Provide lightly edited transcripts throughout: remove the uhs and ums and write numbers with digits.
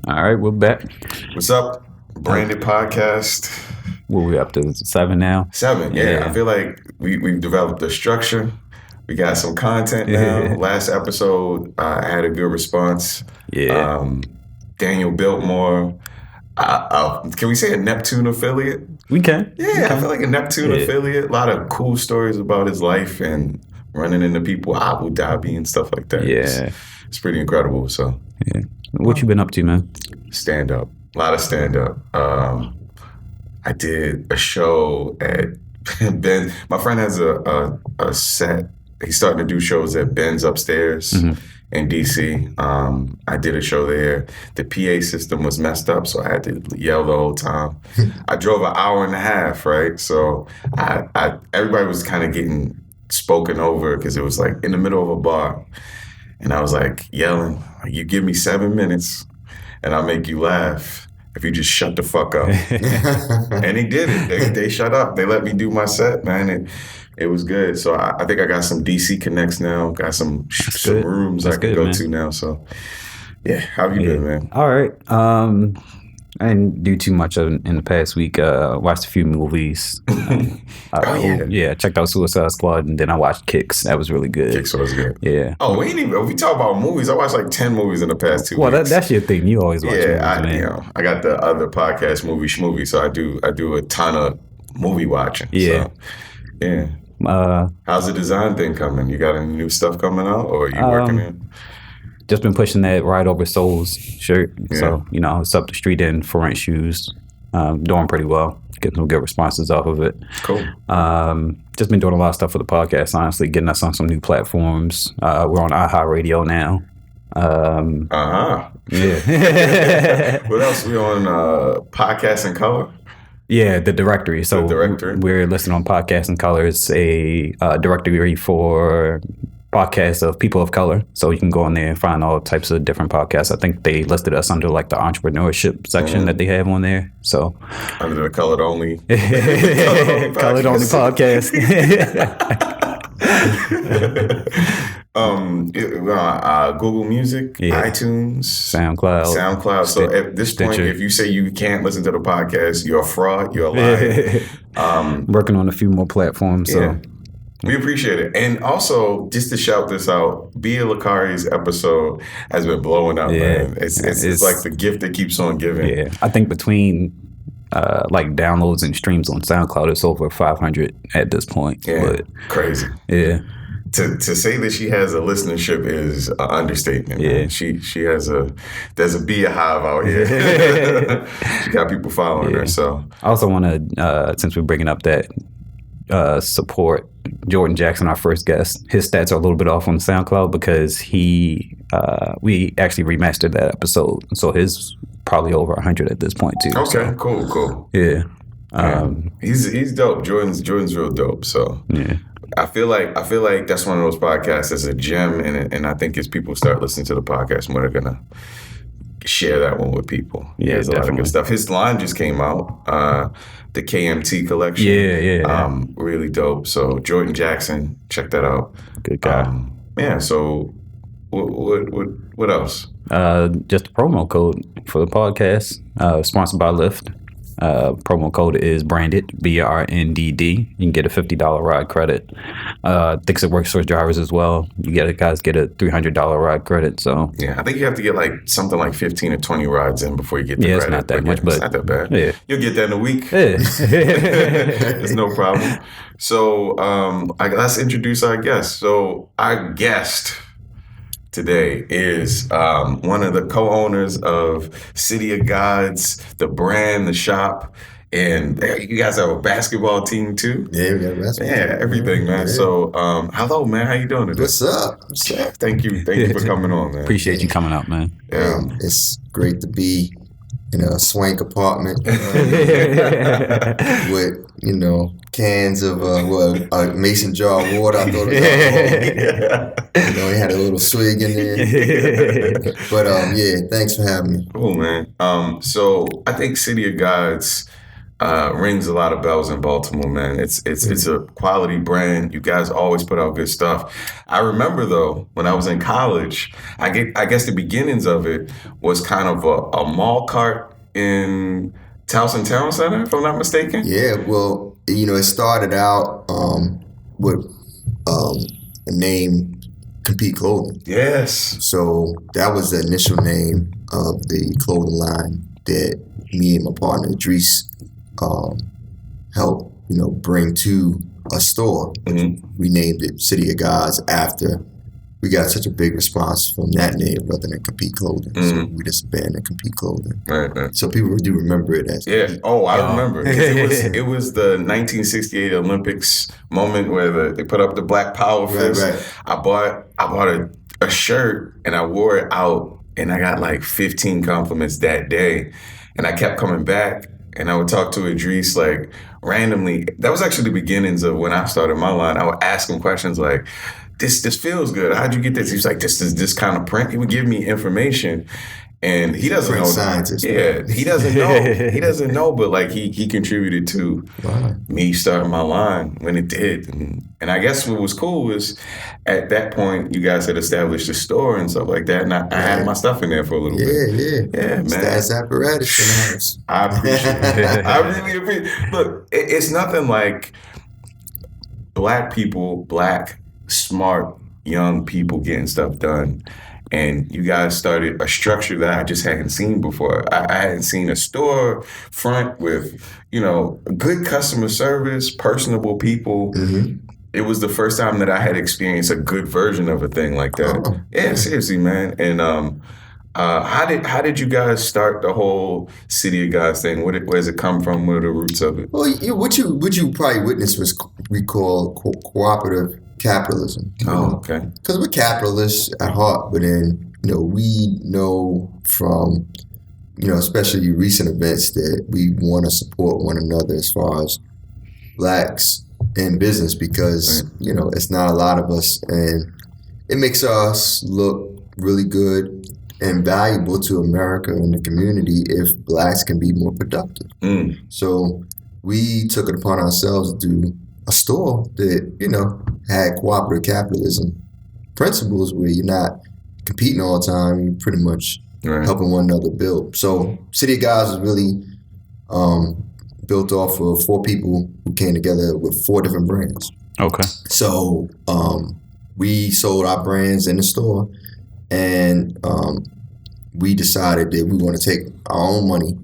All right, we're back. What's up? Branded podcast. What we up to? 7 now? 7, yeah. I feel like we've developed a structure. We got some content now. Last episode, I had a good response. Yeah. Daniel Biltmore. Can we say a Neptune affiliate? We can. Yeah, I feel like a Neptune affiliate. A lot of cool stories about his life and running into people, Abu Dhabi and stuff like that. Yeah. It's pretty incredible. So, yeah. What you been up to, man? Stand up. A lot of stand up. I did a show at Ben. My friend has a set. He's starting to do shows at Ben's upstairs in DC. I did a show there. The PA system was messed up, so I had to yell the whole time. I drove an hour and a half, right? So everybody was kind of getting spoken over because it was like in the middle of a bar. And I was like yelling, you give me 7 minutes and I'll make you laugh if you just shut the fuck up. And he did it. They shut up. They let me do my set, man. It was good. So I think I got some DC connects now. Got some rooms I can go to now. So yeah, how have you been, man? All right. I didn't do too much in the past week. Watched a few movies. Checked out Suicide Squad, and then I watched Kicks. That was really good. Kicks was good. Yeah. Oh, we talk about movies. I watched like 10 movies in the past 2 weeks. Well, that's your thing. You always watch movies, man. I got the other podcast, Movie Schmovie, so I do a ton of movie watching. Yeah. So, yeah. How's the design thing coming? You got any new stuff coming out, or are you working in? Just been pushing that Ride Over Souls shirt. Yeah. So, it's up the street in for rent shoes. Doing pretty well. Getting some good responses off of it. Cool. Just been doing a lot of stuff for the podcast, honestly, getting us on some new platforms. We're on iHeartRadio now. Yeah. What else? We on Podcast in Color? Yeah, the directory. So we're listed on Podcast in Color. It's a directory for podcasts of people of color, so you can go in there and find all types of different podcasts. I think they listed us under like the entrepreneurship section that they have on there. So under the colored only podcast. Google Music, iTunes, SoundCloud. So at this point, if you say you can't listen to the podcast, you're a fraud. You're a liar. Working on a few more platforms. So. We appreciate it. And also, just to shout this out, Bia Lakari's episode has been blowing up, man. It's like the gift that keeps on giving. Yeah. I think between like downloads and streams on SoundCloud, it's over 500 at this point. Yeah, but crazy. Yeah. To say that she has a listenership is an understatement. Yeah. Man. She has there's a Bia hive out here. She got people following her. So I also want to, since we're bringing up that, support Jordan Jackson, our first guest. His stats are a little bit off on SoundCloud because we actually remastered that episode, so his probably over 100 at this point too. Okay, so. Cool. Yeah, he's dope. Jordan's real dope. So yeah, I feel like that's one of those podcasts that's a gem, and I think as people start listening to the podcast more, they're gonna share that one with people. Yeah, there's a lot of good stuff. His line just came out, the KMT collection. Yeah. Really dope. So Jordan Jackson, check that out. Good guy. So what else? Just a promo code for the podcast. Sponsored by Lyft. Promo code is branded BRNDD. You can get a $50 ride credit. Thinks it works for drivers as well. Guys get a $300 ride credit. So yeah, I think you have to get like something like 15 or 20 rides in before you get the credit. It's not that much, but it's not that bad. Yeah. You'll get that in a week. Yeah. It's no problem. So let's introduce our guest. So our guest today is one of the co-owners of City of Gods, the brand, the shop, and you guys have a basketball team too. Yeah, we got a basketball team. Yeah, everything, man. Yeah. So, hello, man. How you doing today? What's up? Thank you for coming on, man. Appreciate you coming out, man. It's great to be in a swank apartment with cans of a mason jar of water. I thought it was alcohol. He had a little swig in there. But thanks for having me. Cool, man. So I think City of Gods, rings a lot of bells in Baltimore, man. It's a quality brand. You guys always put out good stuff. I remember though, when I was in college, I guess the beginnings of it was kind of a mall cart in Towson Town Center, if I'm not mistaken. Yeah, well, it started out with a name, Compete Clothing. Yes. So that was the initial name of the clothing line that me and my partner Idris helped, bring to a store. Mm-hmm. We named it City of Gods after we got such a big response from that name rather than Compete Clothing. Mm-hmm. So we just abandoned Compete Clothing. Right. So people do remember it as Compete. I remember. It was the 1968 Olympics moment where they put up the Black Power fist. Right. I bought a shirt and I wore it out and I got like 15 compliments that day. And I kept coming back and I would talk to Idris like randomly. That was actually the beginnings of when I started my line. I would ask him questions like, this feels good. How'd you get this? He was like, this is this kind of print. He would give me information. And he doesn't know. Scientist. Yeah, he doesn't know. He doesn't know, but like he contributed to me starting my line when it did. And I guess what was cool was at that point you guys had established a store and stuff like that, and I had my stuff in there for a little bit. Yeah, man. Stats apparatus in the house. I appreciate it. I really appreciate it. Look, it's nothing like black people, smart, young people getting stuff done. And you guys started a structure that I just hadn't seen before. I hadn't seen a store front with, good customer service, personable people. Mm-hmm. It was the first time that I had experienced a good version of a thing like that. Oh. Yeah, seriously, man. And how did you guys start the whole City of Gods thing? Where does it come from? What are the roots of it? Well, what you probably witnessed was we call cooperative capitalism. Oh, okay. Because we're capitalists at heart, but then we know from especially recent events that we want to support one another as far as blacks in business because it's not a lot of us, and it makes us look really good and valuable to America and the community if blacks can be more productive. So we took it upon ourselves to do a store that, had cooperative capitalism principles where you're not competing all the time, you're pretty much helping one another build. So City of Gods was really built off of 4 people who came together with 4 different brands. Okay. So we sold our brands in the store and we decided that we want to take our own money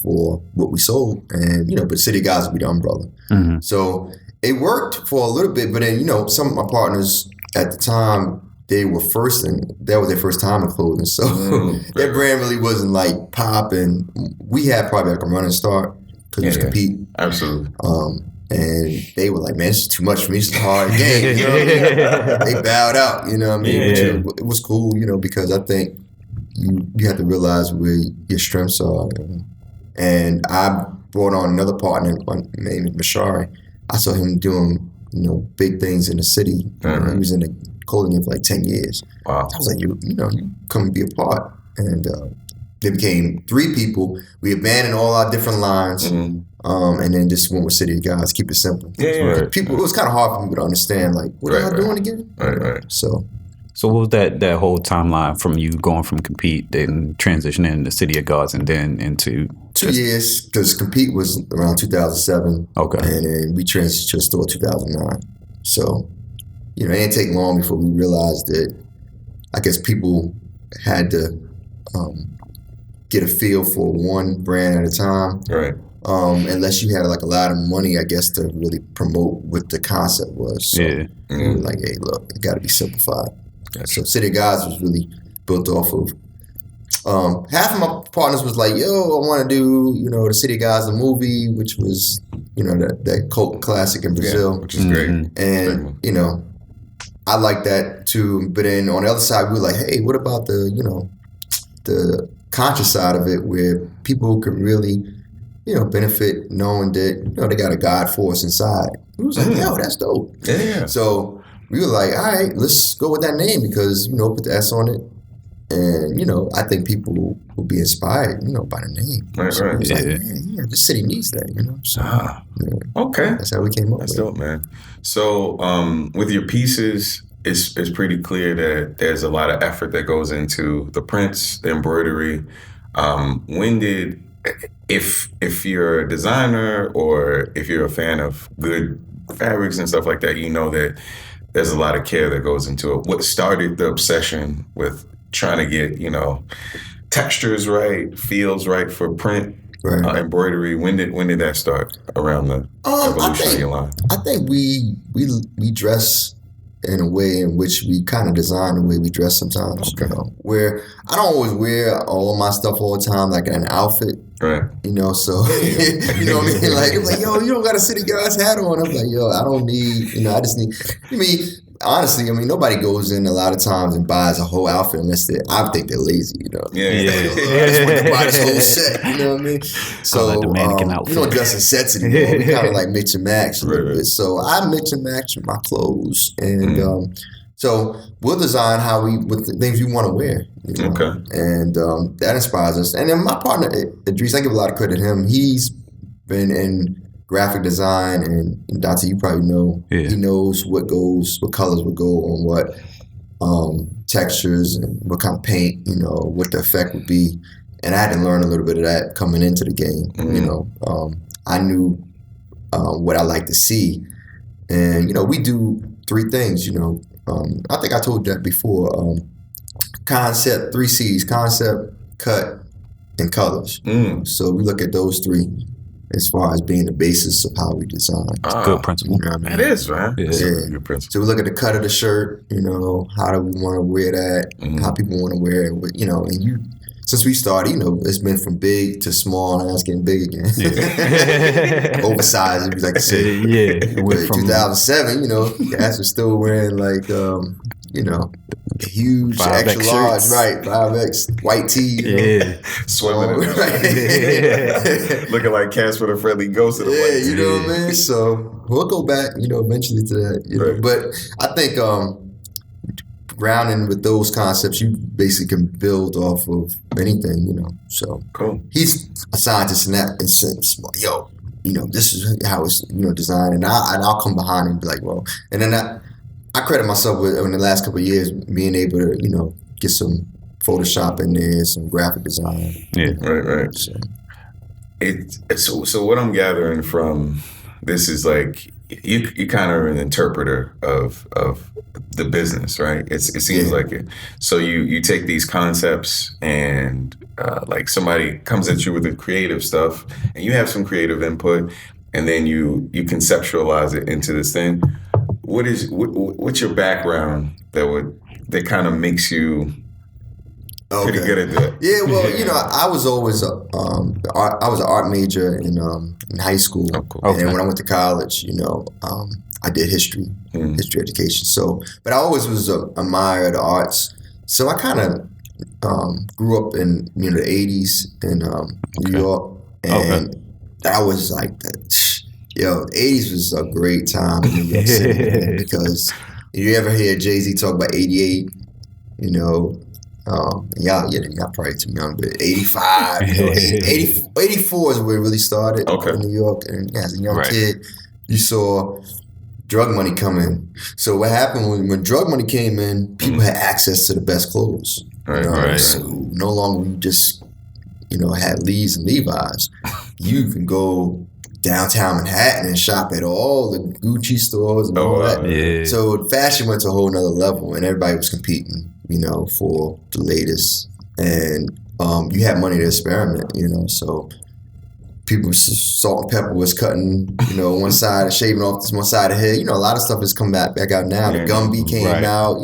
for what we sold, and but City of Gods would be the umbrella. Mm-hmm. So it worked for a little bit, but then some of my partners at the time, they were first, and that was their first time in clothing. So that brand really wasn't like popping. We had probably like a running start because we was competing. Absolutely. And they were like, man, this is too much for me. It's a hard game. They bowed out. You know what I mean? Yeah. Which it was cool, because I think you have to realize where your strengths are. And I brought on another partner named Mashari. I saw him doing, big things in the city. He was in the clothing for like 10 years. Wow. I was like, you come and be a part. And they became 3 people. We abandoned all our different lines. Mm-hmm. And then just went with City of Gods. Keep it simple. Yeah. People, it was kind of hard for people to understand, like, what are y'all doing again? Right. So what was that whole timeline from you going from Compete, then transitioning into City of Gods, and then into 2 years, because Compete was around 2007. Okay. And then we transitioned to a store 2009. So, it didn't take long before we realized that I guess people had to get a feel for one brand at a time. Right. Unless you had like a lot of money, I guess, to really promote what the concept was. So we were like, hey, look, it got to be simplified. So City of Gods was really built off of half of my partners was like, yo, I want to do, the City of Gods, the movie, which was, that cult classic in Brazil. Which is great. And, I like that too. But then on the other side, we were like, hey, what about the conscious side of it where people could really, benefit knowing that, they got a God force inside. We was like, yo, that's dope. Yeah. So we were like, all right, let's go with that name because, put the S on it. And, I think people will will be inspired, by the name. Right, so right. It's like, man, this city needs that, So, okay. That's how we came up That's with dope, man. So with your pieces, it's pretty clear that there's a lot of effort that goes into the prints, the embroidery. If you're a designer or if you're a fan of good fabrics and stuff like that, that there's a lot of care that goes into it. What started the obsession with trying to get, textures right, feels right for print, embroidery? When did that start around the evolution of your line? I think we dress in a way in which we kind of design the way we dress sometimes. Okay. Where I don't always wear all of my stuff all the time, like an outfit. Right. So you know what I mean? Like, it's like, yo, you don't got a city guy's hat on. I'm like, yo, I don't need, I just need. Honestly, nobody goes in a lot of times and buys a whole outfit unless I think they're lazy, Yeah. I just want to buy this whole set, you know what I mean? So we don't dress in sets anymore. We kind of like mix and match a little bit. So I mix and match my clothes, and so we'll design with the things we want to wear. Okay. And that inspires us. And then my partner Idris, I give a lot of credit to him. He's been in graphic design, and Donte, you probably know, he knows what colors would go on what textures and what kind of paint, what the effect would be. And I had to learn a little bit of that coming into the game. I knew what I like to see. And, we do 3 things, I think I told you that before. Concept, 3 C's, concept, cut, and colors. So we look at those 3 as far as being the basis of how we design. Good principle. It is, man. Yeah. Good principle. So we look at the cut of the shirt, how do we want to wear that, how people want to wear it, and since we started, it's been from big to small, and now it's getting big again. Yeah. Oversized, if you like to say. Yeah. With 2007, guys are still wearing like, huge 5X extra large, shirts. right? 5X white tee, Swimming in it. Looking like Casper the Friendly Ghost of the white tee. you know what I mean? So we'll go back, eventually to that. Right. But I think grounding with those concepts, you basically can build off of anything, So cool. He's a scientist in that sense. Yo, this is how it's designed, and I'll come behind and be like, well, and then I credit myself with, in the last couple of years, being able to, get some Photoshop in there, some graphic design. Yeah. Right. So what I'm gathering from this is like you kind of are an interpreter of the business, right? It seems like it. So you take these concepts and like somebody comes at you with the creative stuff, and you have some creative input, and then you conceptualize it into this thing. What's your background that kind of makes you pretty good at that? Yeah, well, I was always I was an art major in high school, and then when I went to college, I did history education. So, but I always was admired the arts. So I kind of grew up in the 80s in New York, and I was like that. Yo, the 80s was a great time in New York City, because if you ever hear Jay-Z talk about 88, y'all probably too young, but 85, 84 is where it really started in New York. And as a young kid, you saw drug money come in. So what happened when drug money came in, people had access to the best clothes. So no longer you just, had Lees and Levi's. You can go downtown Manhattan and shop at all the Gucci stores and all that. Yeah. So fashion went to a whole nother level, and everybody was competing, for the latest. And you had money to experiment, so people, salt and pepper was cutting, one side, shaving off this one side of the head. A lot of stuff has come back out now. The Gumby came out,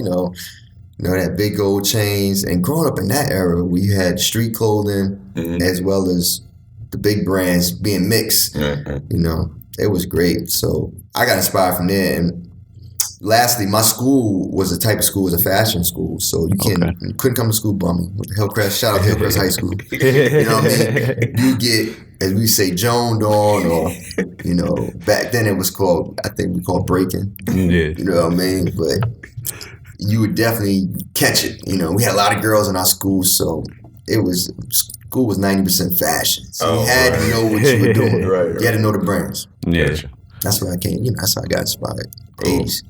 that big gold chains. And growing up in that era, we had street clothing as well as the big brands being mixed. It was great. So I got inspired from there. And lastly, my school was the type of school, was a fashion school. So you couldn't come to school bumming. With Hillcrest, shout out to Hillcrest High School. You know what I mean? You get, as we say, joned on, or, back then it was called, I think we called breaking. You know what I mean? But you would definitely catch it. We had a lot of girls in our school, so school was 90% fashion. So you had to know what you were doing. You had to know the brands. Yeah. That's where I came, that's how I got inspired. 80s.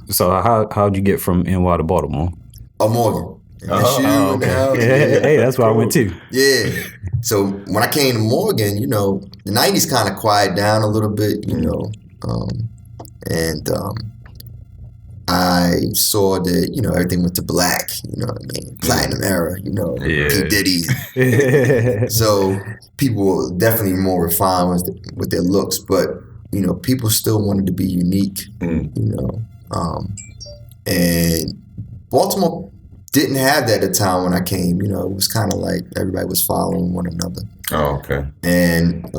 So how'd you get from NY to Baltimore? Morgan. Okay. Hey, that's where I went too. Yeah. So when I came to Morgan, the 90s kind of quieted down a little bit, I saw that, everything went to black, you know what I mean? Platinum era, P. Diddy. So people were definitely more refined with their looks, but, people still wanted to be unique, and Baltimore didn't have that at the time when I came. It was kind of like everybody was following one another. Oh, okay. And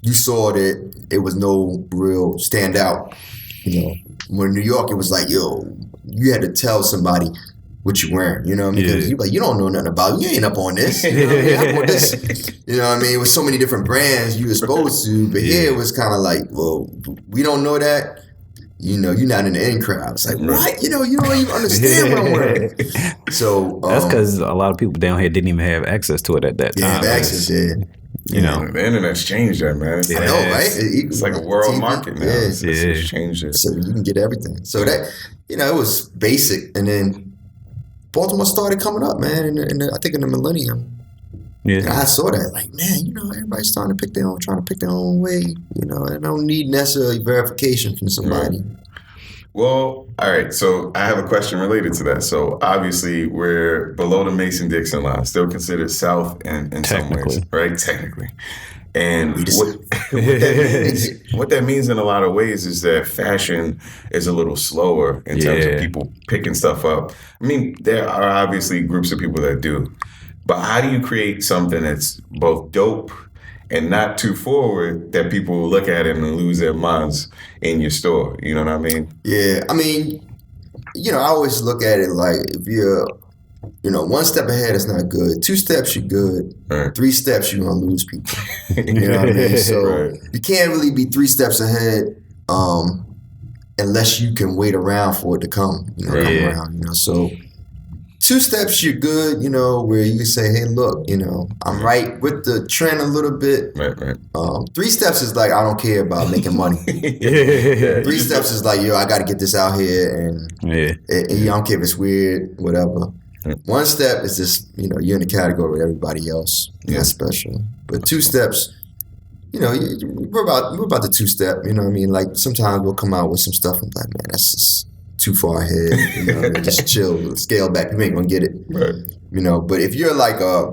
you saw that it was no real standout. When in New York, it was like, you had to tell somebody what you're wearing. You know what I mean? Because you like, you don't know nothing about it. You ain't up on this. You know what I mean? I want this. You know what I mean? It was so many different brands you were exposed to, but here it was kind of like, well, we don't know that. You're not in the in crowd. It's like, what? You don't even understand what I'm wearing. So that's because a lot of people down here didn't even have access to it at that time. Yeah, have access, the internet's changed that, man. I know, right? It's like a world market now. It's changed it. So you can get everything. So that, it was basic. And then Baltimore started coming up, man, I think in the millennium. Yeah. And I saw that, like, man, everybody's trying to pick their own way. I don't need necessarily verification from somebody. Right. Well, all right. So I have a question related to that. So obviously we're below the Mason-Dixon line, still considered south in some ways, right? Technically. And what that means in a lot of ways is that fashion is a little slower in terms of people picking stuff up. I mean, there are obviously groups of people that do. But how do you create something that's both dope and not too forward that people will look at it and lose their minds in your store? You know what I mean? Yeah. I mean, I always look at it like if you're, one step ahead is not good. 2 steps, you're good. Right. 3 steps, you're going to lose people. You know what I mean? So you can't really be 3 steps ahead unless you can wait around for it to come, come around, So 2 steps, you're good, where you can say, hey, look, I'm right with the trend a little bit. Right. 3 steps is like, I don't care about making money. 3 steps is like, I got to get this out here, and I don't care if it's weird, whatever. 1 step is just, you're in the category with everybody else. That's special. But 2 steps, we're about the 2 step, you know what I mean? Like, sometimes we'll come out with some stuff and be like, man, that's just too far ahead, just chill, scale back. You ain't gonna get it, right? But if you're like a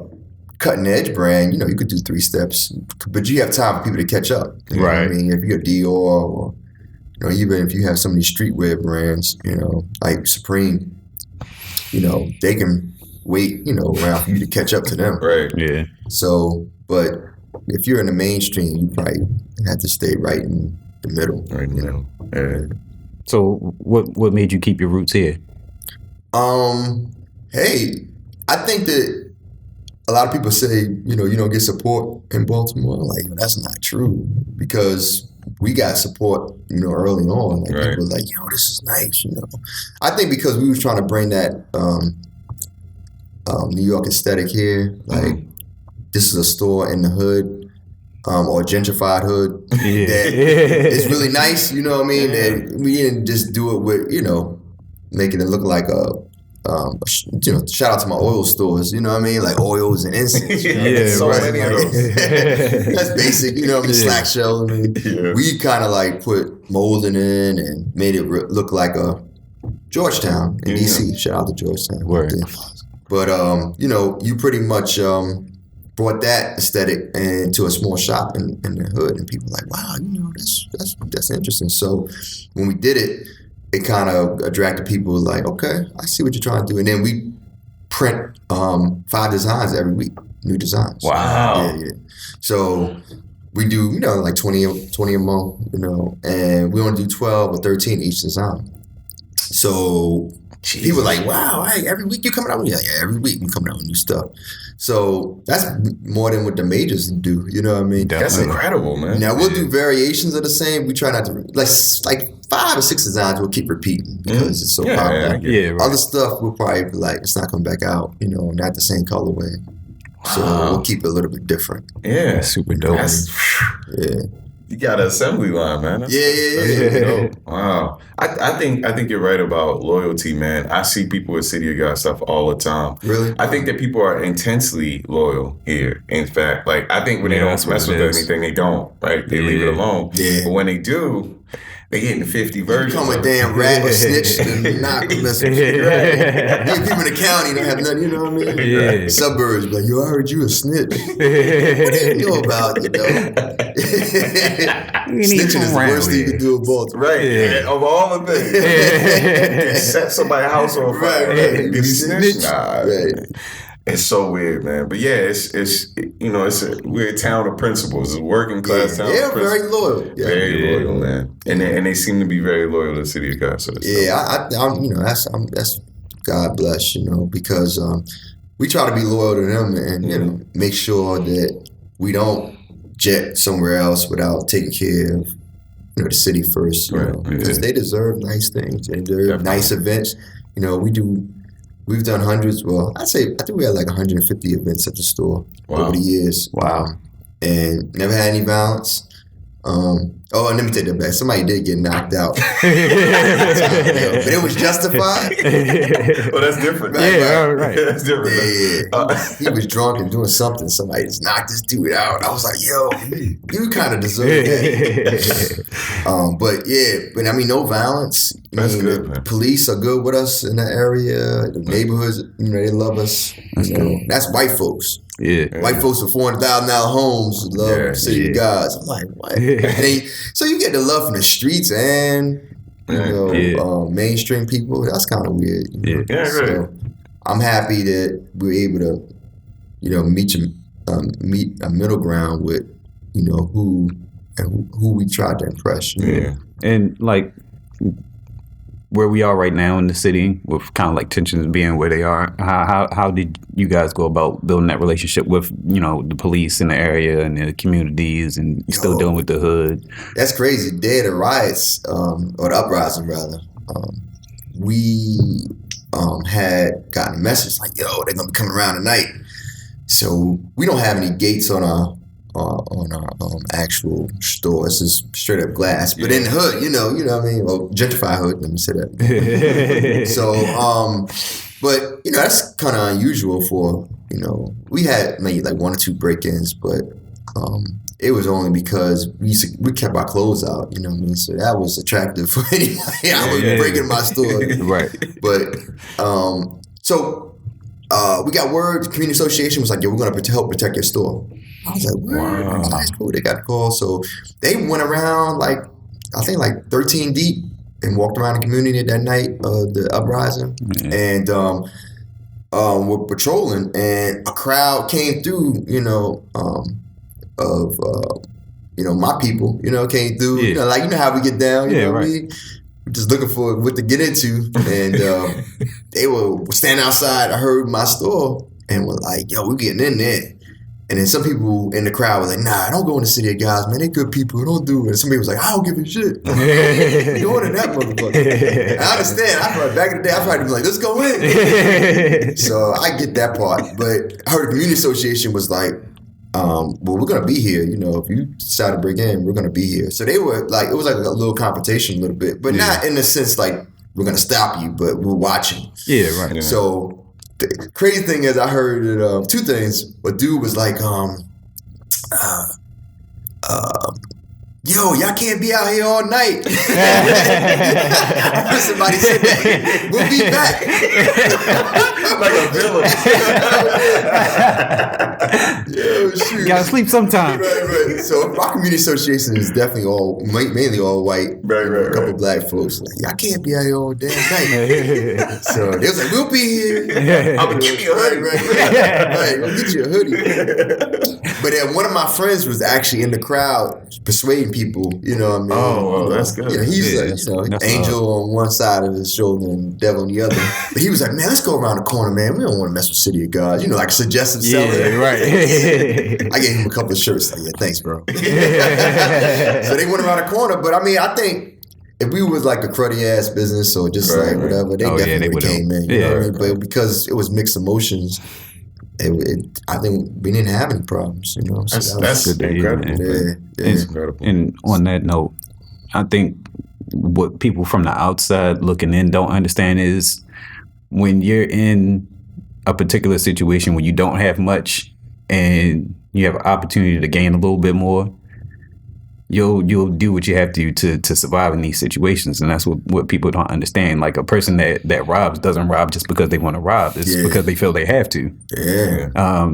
cutting edge brand, you could do 3 steps, but you have time for people to catch up, right? What I mean, if you're Dior or even if you have some of these streetwear brands, like Supreme, they can wait, around for you to catch up to them, right? Yeah. So, but if you're in the mainstream, you probably have to stay right in the middle, right? Yeah. So what made you keep your roots here? Hey, I think that a lot of people say, you don't get support in Baltimore. Like, that's not true, because we got support, early on. Like, people were like, this is nice, I think because we was trying to bring that New York aesthetic here. Like, this is a store in the hood. Or gentrified hood that is really nice, you know what I mean? And we didn't just do it with, making it look like shout out to my oil stores, you know what I mean? Like oils and incense. So many of those. That's basic, slack shell. I mean, we kind of like put molding in and made it look like a Georgetown in DC. Shout out to Georgetown. Word. But, you pretty much brought that aesthetic into a small shop in the hood, and people were like, wow, that's interesting. So when we did it, it kind of attracted people like, okay, I see what you're trying to do. And then we print 5 designs every week, new designs. Wow. Yeah. So we do, like 20 a month, and we only do 12 or 13 each design. So people were like, wow, hey, every week you coming out with every week we coming out with new stuff. So that's more than what the majors do, you know what I mean? That's incredible, man. Now we'll do variations of the same. We try not to, like 5 or 6 designs we'll keep repeating because it's so popular. Yeah, right. Other stuff we'll probably be like, it's not coming back out, not the same colorway. So we'll keep it a little bit different. Yeah. That's super dope. Yeah. You got an assembly line, man. That's dope. Wow. I think you're right about loyalty, man. I see people with City of God stuff all the time. Really? I think that people are intensely loyal here. In fact, like I think when they don't mess with anything, they don't. Right? They leave it alone. Yeah. But when they do, they getting 50 versions. Become a damn rat or snitch and not mess with you. Right? People in the county don't have nothing, you know what I mean? Yeah. Suburbs, like, yo, I heard you a snitch. What do you know about, you know? Snitching is the worst thing you can do in Baltimore. Right. Yeah. Of all the things. Set somebody's house on fire. Right. Did he snitch? Nah. Right. It's so weird, man. But yeah, we're a town of principles. It's a working class town. Yeah, of very loyal. Yeah. Very loyal, man. And they seem to be very loyal to the City of God. So I'm that's God bless, you know, because we try to be loyal to them and you know, make sure that we don't jet somewhere else without taking care of, you know, the city first, you know, because they deserve nice things. They deserve nice events. You know, we've done hundreds. Well, I think we had like 150 events at the store over the years. Wow. And never had any violence. And let me take that back. Somebody did get knocked out. But it was justified. Well, that's different. Right. That's different. Yeah. He was drunk and doing something. Somebody just knocked this dude out. I was like, yo, you kind of deserve that. But I mean, no violence. That's good, man. Police are good with us in that area. The neighborhoods, you know, they love us. That's white folks. Yeah. White folks with $400,000 homes love City of Gods. I'm like, what? So you get the love from the streets and you know mainstream people. That's kind of weird. You know? Yeah, so I'm happy that we're able to, you know, meet a middle ground with, you know, who we try to impress. You know? And like where we are right now in the city, with kind of like tensions being where they are, how did you guys go about building that relationship with, you know, the police in the area and the communities, and still dealing with the hood? That's crazy. The day of the riots, or the uprising rather, we had gotten a message like, yo, they're gonna be coming around tonight. So we don't have any gates on our actual store. It's just straight up glass. But in the hood, you know what I mean? Well, gentrified hood, let me say that. So, but, you know, that's kind of unusual for, you know, we had maybe like 1 or 2 break-ins, but it was only because we kept our clothes out, you know what I mean? So that was attractive for anybody. I was breaking my store. Right. But, we got word, the community association was like, yo, we're going to help protect your store. I was like, wow, that's cool. They got the call. So they went around like 13 deep and walked around the community that night of the uprising. And we're patrolling, and a crowd came through, you know, you know, my people, you know, came through, you know, like, you know how we get down, you know, we're just looking for what to get into. And they were standing outside. I heard my store and were like, yo, we're getting in there. And then some people in the crowd were like, nah, don't go in the City of Gods, man. They good people. Don't do it. And somebody was like, I don't give a shit. Going in that motherfucker. I understand. Back in the day, I probably be like, let's go in. So I get that part. But I heard the community association was like, well, we're going to be here. You know, if you decide to break in, we're going to be here. So they were like, it was like a little competition a little bit, but not in the sense like we're going to stop you, but we're watching. Yeah, right. Yeah. So the crazy thing is I heard that, 2 things. A dude was like, yo, y'all can't be out here all night. Somebody said that. We'll be back. Like a villain. Yo, shoot. Gotta sleep sometime. Right. So my community association is definitely mainly all white. Right. A couple black folks. Like, y'all can't be out here all damn night. So they was like, we'll be here. I'm gonna give you a hoodie. Right. We'll get you a hoodie. But then one of my friends was actually in the crowd persuading people, you know what I mean? Oh, well, that's good. You know, he's angel on one side of his shoulder and devil on the other. But he was like, man, let's go around the corner, man. We don't want to mess with City of God. You know, like suggestive selling. Yeah, right. I gave him a couple of shirts. Like, yeah, thanks, bro. So they went around the corner. But I mean, I think if we was like a cruddy ass business or just like whatever, they definitely came in. You know what I mean? But because it was mixed emotions, I think we didn't have any problems, you know. So that's good. Incredible. It's incredible. And on that note, I think what people from the outside looking in don't understand is when you're in a particular situation where you don't have much and you have an opportunity to gain a little bit more, you'll do what you have to do to survive in these situations. And that's what people don't understand. Like a person that robs doesn't rob just because they want to rob. It's because they feel they have to. Yeah.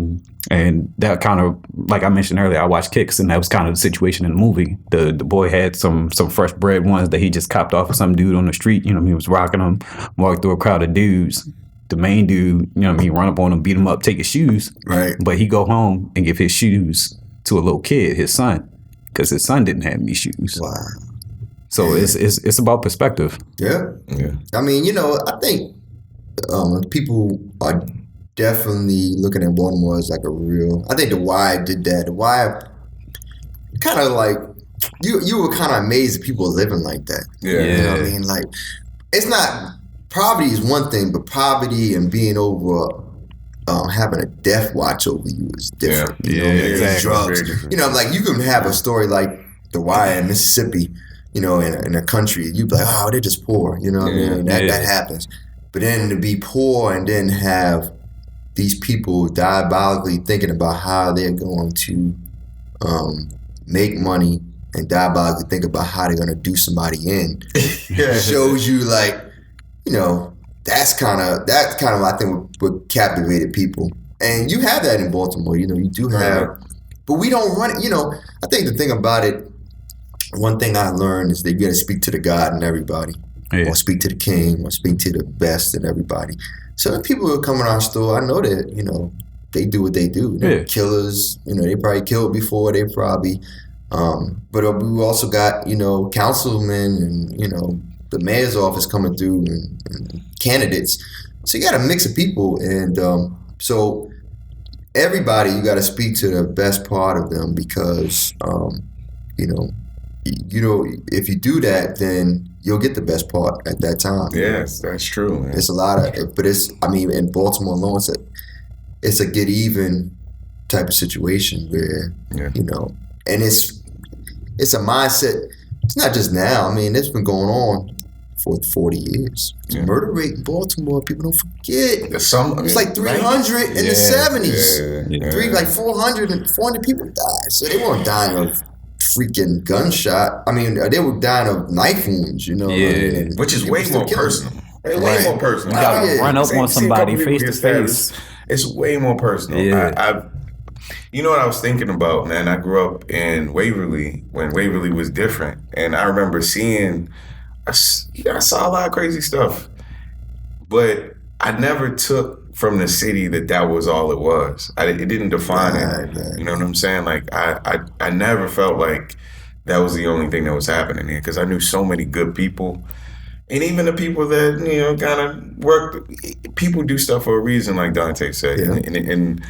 And that kind of, like I mentioned earlier, I watched Kicks, and that was kind of the situation in the movie. The boy had some fresh bread ones that he just copped off of some dude on the street. You know, he was rocking them, walked through a crowd of dudes. The main dude, you know, he run up on him, beat him up, take his shoes. Right. But he go home and give his shoes to a little kid, his son, because his son didn't have any shoes. Wow. So it's about perspective. Yeah. I mean, you know, I think people are definitely looking at Baltimore as like a real. I think The Wire did that. The Wire kind of like you were kind of amazed that people are living like that. Yeah. You know what I mean? Like, it's not. Poverty is one thing, but poverty and being over, having a death watch over you is different. Yeah, you know, exactly. Drugs. You know, like you can have a story like The Wire in Mississippi, you know, in a country, you'd be like, oh, they're just poor. You know what I mean? That happens. But then to be poor and then have these people diabolically thinking about how they're going to make money and diabolically think about how they're going to do somebody in shows you like, you know, that's kind of I think what captivated people. And you have that in Baltimore, you know, you do have, but we don't run it. You know, I think the thing about it, one thing I learned is that you got to speak to the God in everybody, or speak to the king, or speak to the best in everybody. So the people who come in our store, I know that, you know, they do what they do. They're killers, you know, they probably killed before, they probably, but we also got, you know, councilmen and, you know, the mayor's office coming through and candidates. So you got a mix of people. And so everybody, you got to speak to the best part of them because, you know, if you do that, then you'll get the best part at that time. Yes, that's true, man. It's a lot of, but in Baltimore alone, it's a get even type of situation where, you know, and it's a mindset. It's not just now. I mean, it's been going on for 40 years. The murder rate in Baltimore, people don't forget. It's like 300 in the 70s. Like 400 people died. So they weren't dying of freaking gunshot. I mean, they were dying of knife wounds, you know. Which is way more personal. Way more personal. You gotta run up on somebody face to face. It's way more personal. You know what I was thinking about, man? I grew up in Waverly when Waverly was different. And I remember I saw a lot of crazy stuff. But I never took from the city that was all it was. It didn't define it. You know what I'm saying? Like, I never felt like that was the only thing that was happening here because I knew so many good people. And even the people that, you know, kind of work, people do stuff for a reason, like Donte said. And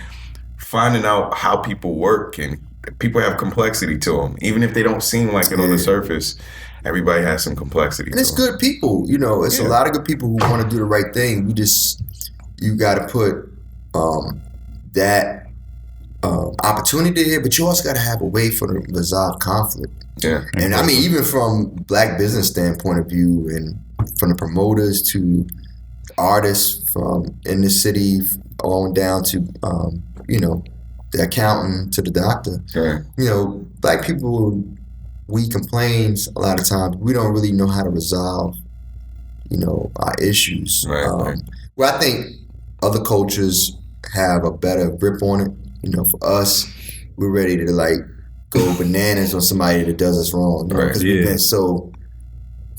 finding out how people work, and people have complexity to them. Even if they don't seem like it on the surface, everybody has some complexity and it's to them. Good people, you know, it's a lot of good people who want to do the right thing. You got to put that opportunity here, but you also got to have a way for to resolve conflict. And I mean, even from Black business standpoint of view, and from the promoters to artists from in the city on down to, you know, the accountant to the doctor. You know, Black people, we complain a lot of times. We don't really know how to resolve, you know, our issues. Well, I think other cultures have a better grip on it. You know, for us, we're ready to like go bananas on somebody that does us wrong. Because we've been so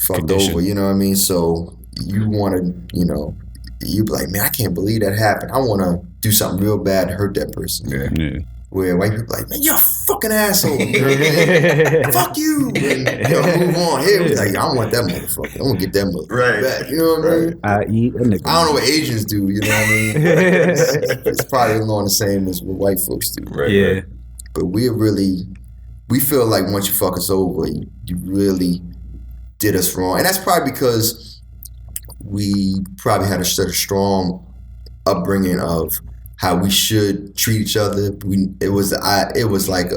fucked over, you know what I mean? So you want to, you know, you be like, man, I can't believe that happened. I want to do something real bad to hurt that person. Where white people are like, man, you're a fucking asshole. Fuck you. And they'll move on. Here, we're like, I don't want that motherfucker. I want to get that motherfucker back. You know what I mean? I don't know what Asians do, you know what I mean? It's probably along the same as what white folks do. But we feel like once you fuck us over, you really did us wrong. And that's probably because we probably had a strong upbringing of how we should treat each other. It was like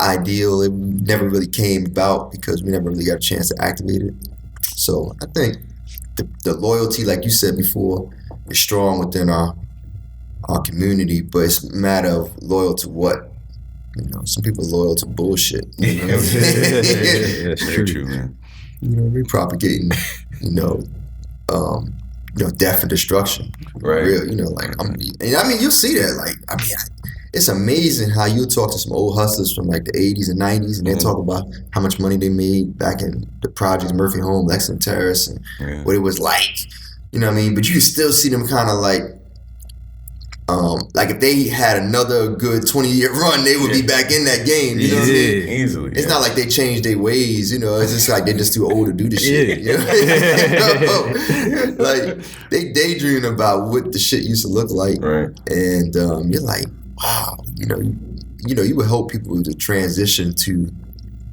ideal. It never really came about because we never really got a chance to activate it. So I think the loyalty, like you said before, is strong within our community, but it's a matter of loyal to what. You know, some people are loyal to bullshit. You know? That's true, man. You know, we propagating, death and destruction. Right. Real, you'll see that. It's amazing how you talk to some old hustlers from like the 80s and 90s, and they talk about how much money they made back in the projects, Murphy Home, Lexington Terrace, and what it was like. You know what I mean? But you still see them kind of like if they had another good 20-year run, they would be back in that game. You know what I mean? Easily. It's not like they changed their ways. You know, it's just like they're just too old to do the shit. You know? Like they daydream about what the shit used to look like, right? And you're like, wow. You would help people to transition to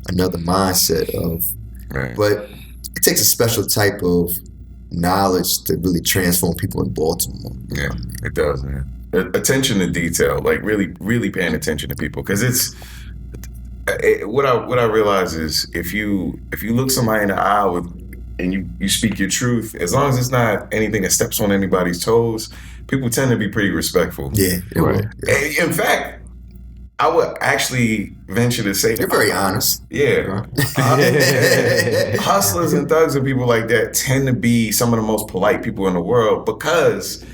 another mindset of, right. But it takes a special type of knowledge to really transform people in Baltimore. Yeah, it does, man. Attention to detail, like really, really paying attention to people, because what I realize is if you look somebody in the eye and you speak your truth, as long as it's not anything that steps on anybody's toes, people tend to be pretty respectful. Yeah, right. Yeah. In fact, I would actually venture to say you're very honest. Yeah. Hustlers and thugs and people like that tend to be some of the most polite people in the world because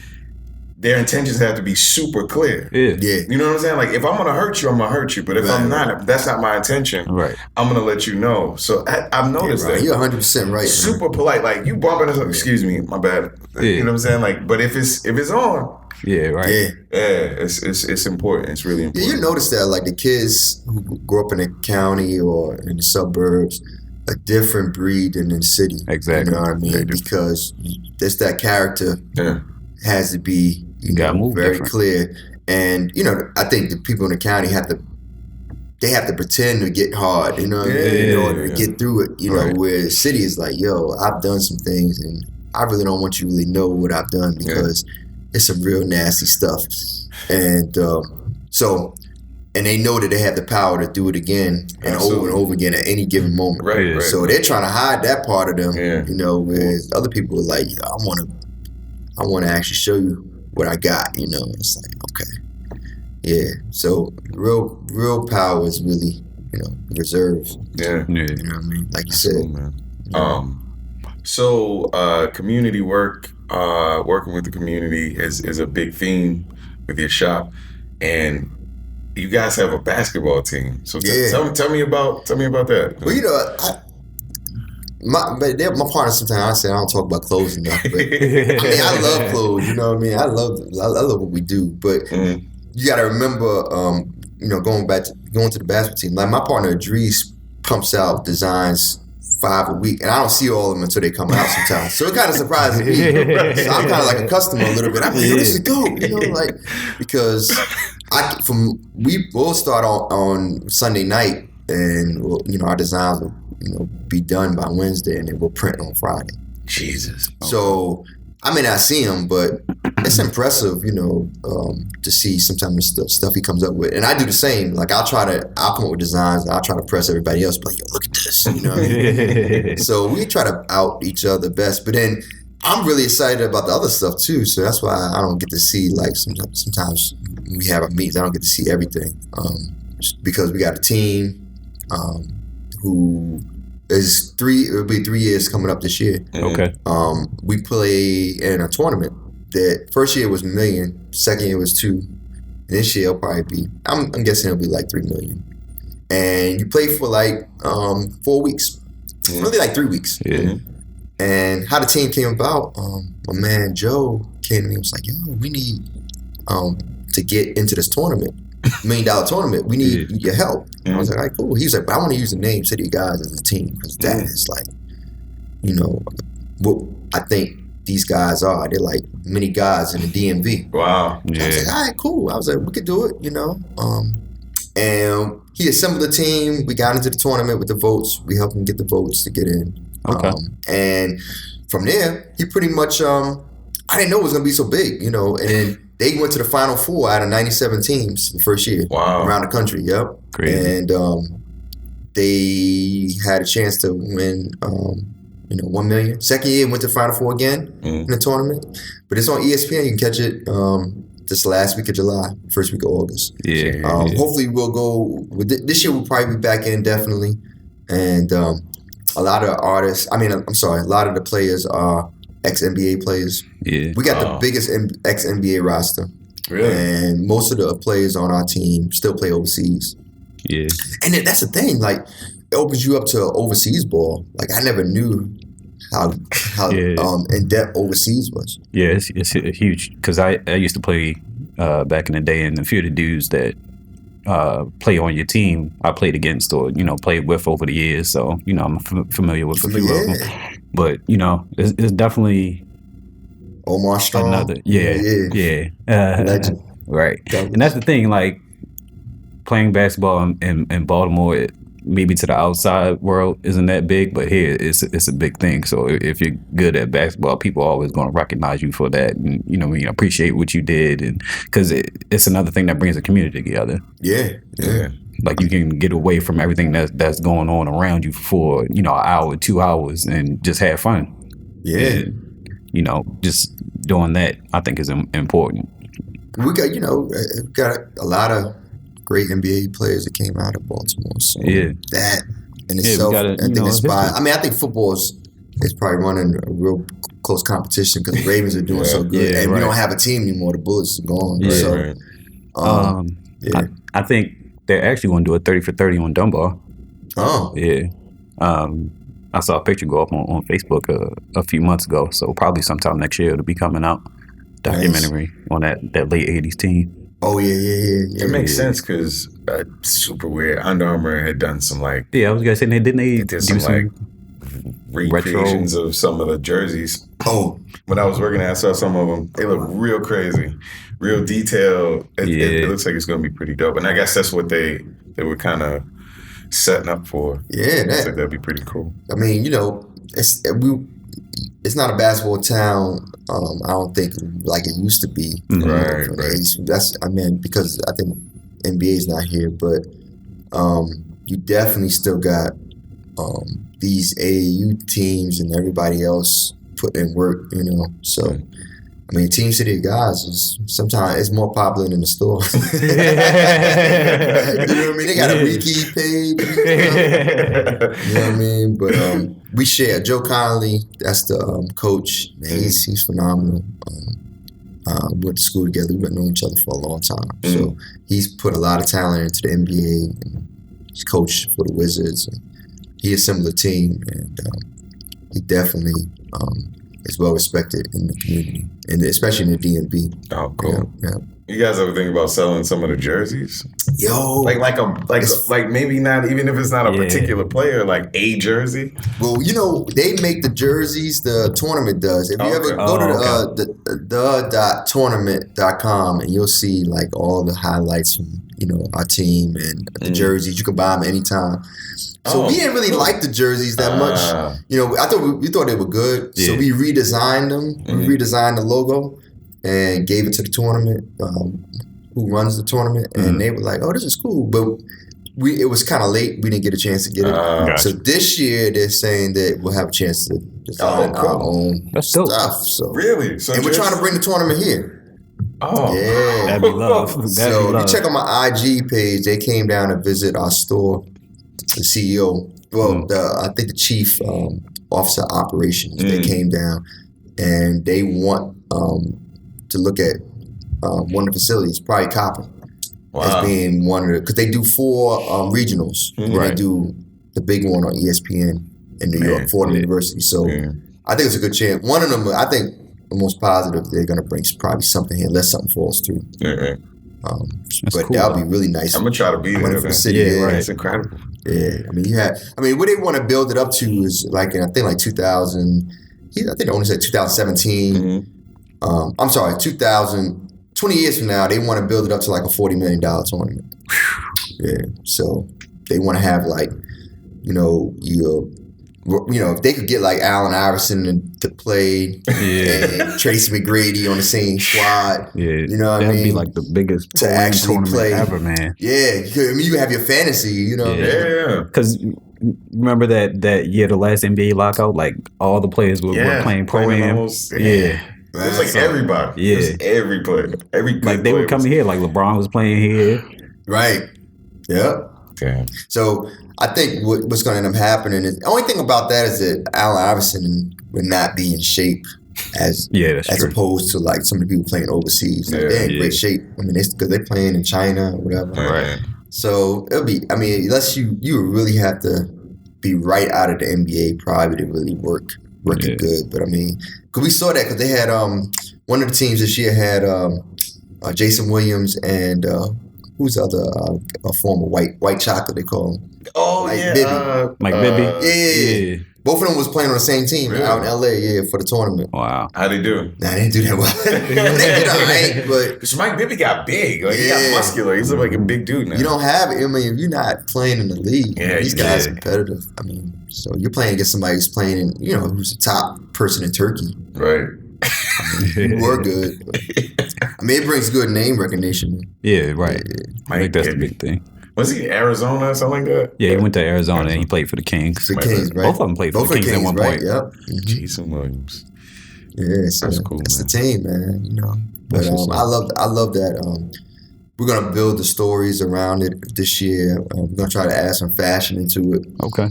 their intentions have to be super clear. Yeah. You know what I'm saying? Like, if I'm going to hurt you, I'm going to hurt you. But if I'm not, if that's not my intention, I'm going to let you know. So I've noticed that. You're 100% right. Super polite. Like, you bumping us up, excuse me, my bad. You know what I'm saying? Like, but if it's on, it's important. It's really important. Yeah, you notice that, like, the kids who grew up in the county or in the suburbs, a different breed than in the city. Exactly. You know what I mean? Because there's that character has to be very different. Clear. And, I think the people in the county have to pretend to get hard, in order to get through it, where the city is like, yo, I've done some things and I really don't want you to really know what I've done because it's some real nasty stuff. And and they know that they have the power to do it again and over and over again at any given moment. Right. So they're trying to hide that part of them, whereas other people are like, I want to actually show you what I got, It's like, okay. Yeah. So real power is really, reserved. Yeah. You know what I mean? Like you said. Cool, man. So community work, working with the community is a big theme with your shop. And you guys have a basketball team. So tell me about that. Well, my partner sometimes I say I don't talk about clothes enough, but I love clothes. You know what I mean? I love what we do, but you got to remember, going to the basketball team. Like my partner Idris pumps out designs 5 a week, and I don't see all of them until they come out sometimes. So it kind of surprises me. So I'm kind of like a customer a little bit. I'm like, this is dope, because we will start on Sunday night, and our designs will be done by Wednesday, and then we'll print on Friday. Jesus. Okay. So I may not see him, but it's impressive, to see sometimes the stuff he comes up with. And I do the same. Like I'll come up with designs, and I'll try to press everybody else, but like, yo, look at this, what I mean? So we try to out each other best. But then I'm really excited about the other stuff too. So that's why I don't get to see, like, sometimes when we have our meetings, I don't get to see everything. Because we got a team who is it'll be 3 years coming up this year. Okay. We play in a tournament that first year was $1 million, second year was $2 million. This year it'll probably be, I'm guessing it'll be like $3 million. And you play for like 4 weeks. Really like 3 weeks. Yeah. And how the team came about, my man Joe came to me and was like, yo, we need to get into this tournament. $1 million tournament, we need your help. And I was like, all right, cool. He was like, but I want to use the name City Guys as a team, because that is like, what I think these guys are. They're like many guys in the DMV. Wow. Yeah. I was like, all right, cool. I was like, we could do it, and he assembled a team. We got into the tournament with the votes. We helped him get the votes to get in. Okay. And from there, he pretty much I didn't know it was going to be so big, you know. And then they went to the Final Four out of 97 teams the first year around the country. Yep. Crazy. And they had a chance to win, $1 million. Second year, went to the Final Four again in the tournament. But it's on ESPN. You can catch it this last week of July, first week of August. Yeah. Hopefully we'll go this year. We'll probably be back in definitely, and a lot of artists. a lot of the players are ex-NBA players. Yeah, we got the biggest ex-NBA roster. Really, and most of the players on our team still play overseas. Yeah, and that's the thing. Like, it opens you up to overseas ball. Like, I never knew how in depth overseas was. Yeah, it's huge because I used to play back in the day, and a few of the dudes that play on your team I played against or played with over the years, so I'm familiar with a few of them. But it's definitely Omar Strong. Another, yeah. Legend. Right, and that's the thing. Like, playing basketball in Baltimore, maybe to the outside world isn't that big, but here it's a big thing. So if you're good at basketball, people are always going to recognize you for that, and appreciate what you did, and because it's another thing that brings the community together. Yeah. Like, you can get away from everything that's going on around you for an hour, 2 hours, and just have fun. Yeah. And, just doing that, I think, is important. We got a lot of great NBA players that came out of Baltimore. So that in itself, I think inspired. I think football is probably running a real close competition because the Ravens are doing so good, and we don't have a team anymore. The Bullets are gone. I think they're actually going to do a 30 for 30 on Dunbar. Oh, yeah. I saw a picture go up on Facebook a few months ago, so probably sometime next year it'll be coming out. Documentary on that late 80s team. Oh, yeah. It makes sense because super weird. Under Armour had done some I was gonna say they did some recreations of some of the jerseys. Oh, when I was working there, I saw some of them. They look real crazy, real detailed. It looks like it's gonna be pretty dope. And I guess that's what they were kind of setting up for. Yeah, I think that'd be pretty cool. I mean, it's not a basketball town. I don't think like it used to be. Right. That's because I think NBA's not here, but you definitely still got these AAU teams and everybody else putting in work. So. I mean, Team City of Guys is sometimes it's more popular than the store. You know what I mean? They got a wiki page. You know what I mean? But we share. Joe Connolly, that's the coach. Man, he's phenomenal. We went to school together. We've known each other for a long time. So he's put a lot of talent into the NBA. And he's coached for the Wizards. And he assembled a team, and he definitely is well respected in the community, and especially in the DMV. Oh, cool. Yeah. You guys ever think about selling some of the jerseys? Yo, like maybe not, even if it's not a particular player, like a jersey. Well, they make the jerseys. The tournament does. If you ever go to the.tournament.com, and you'll see like all the highlights from our team and the jerseys. You can buy them anytime. So we didn't really like the jerseys that much. We thought they were good. Yeah. So we redesigned them. We redesigned the logo and gave it to the tournament, who runs the tournament. And they were like, oh, this is cool. But it was kind of late. We didn't get a chance to get it. Gotcha. So this year they're saying that we'll have a chance to design our own stuff. So really? And we're trying to bring the tournament here. Oh, yeah. That'd be love. So if you check on my IG page, they came down to visit our store. The CEO, I think the chief officer of operations, they came down and they want to look at one of the facilities, probably Copper, as being one of the, because they do 4 regionals. And they do the big one on ESPN in New York, Fordham University. So I think it's a good chance. One of them, I think the most positive, they're going to bring probably something here unless something falls through. But cool, that'll be really nice. I'm gonna try to be there. It's incredible. Yeah, what they want to build it up to is like, I think 2000. I think they only said 2017. I'm sorry, 20 years from now, they want to build it up to like a $40 million tournament. Yeah, so they want to have your if they could get like Allen Iverson to play and Tracy McGrady on the same squad, you know what I mean? That'd be like the biggest to actually tournament play ever, man. Yeah, you have your fantasy, Yeah. Because remember that year, the last NBA lockout, like all the players were playing pro-am. It was like everybody. Yeah. It was every player. Like they would come here, like LeBron was playing here. Right. Yep. Okay. So I think what's going to end up happening is the only thing about that is that Allen Iverson would not be in shape as opposed to like some of the people playing overseas. Like, they're in great shape. I mean, because they're playing in China or whatever. Right. So it'll be. I mean, unless you really have to be right out of the NBA probably to really work it good. But I mean, because we saw that because they had one of the teams this year had Jason Williams and. Who's the other former white chocolate they call him? Oh, Bibby. Mike Bibby? Yeah. Both of them was playing on the same team out in LA, for the tournament. Wow. How'd they do? Nah, they didn't do that well. They did all right, but... Because Mike Bibby got big. Like, he got muscular. He's like a big dude now. You don't have it. I mean, if you're not playing in the league, these guys are competitive. I mean, so you're playing against somebody who's playing in, who's the top person in Turkey. Right. You were good. I mean, it brings good name recognition. Yeah, right. I think that's the big thing. Was he in Arizona or something like that? Yeah, he went to Arizona and he played for the Kings. The Kings, right? Both of them played for the Kings at one point. Yep. Mm-hmm. Jason Williams. Yeah, so that's cool. It's the team, man. But I love that. We're gonna build the stories around it this year. We're gonna try to add some fashion into it. Okay.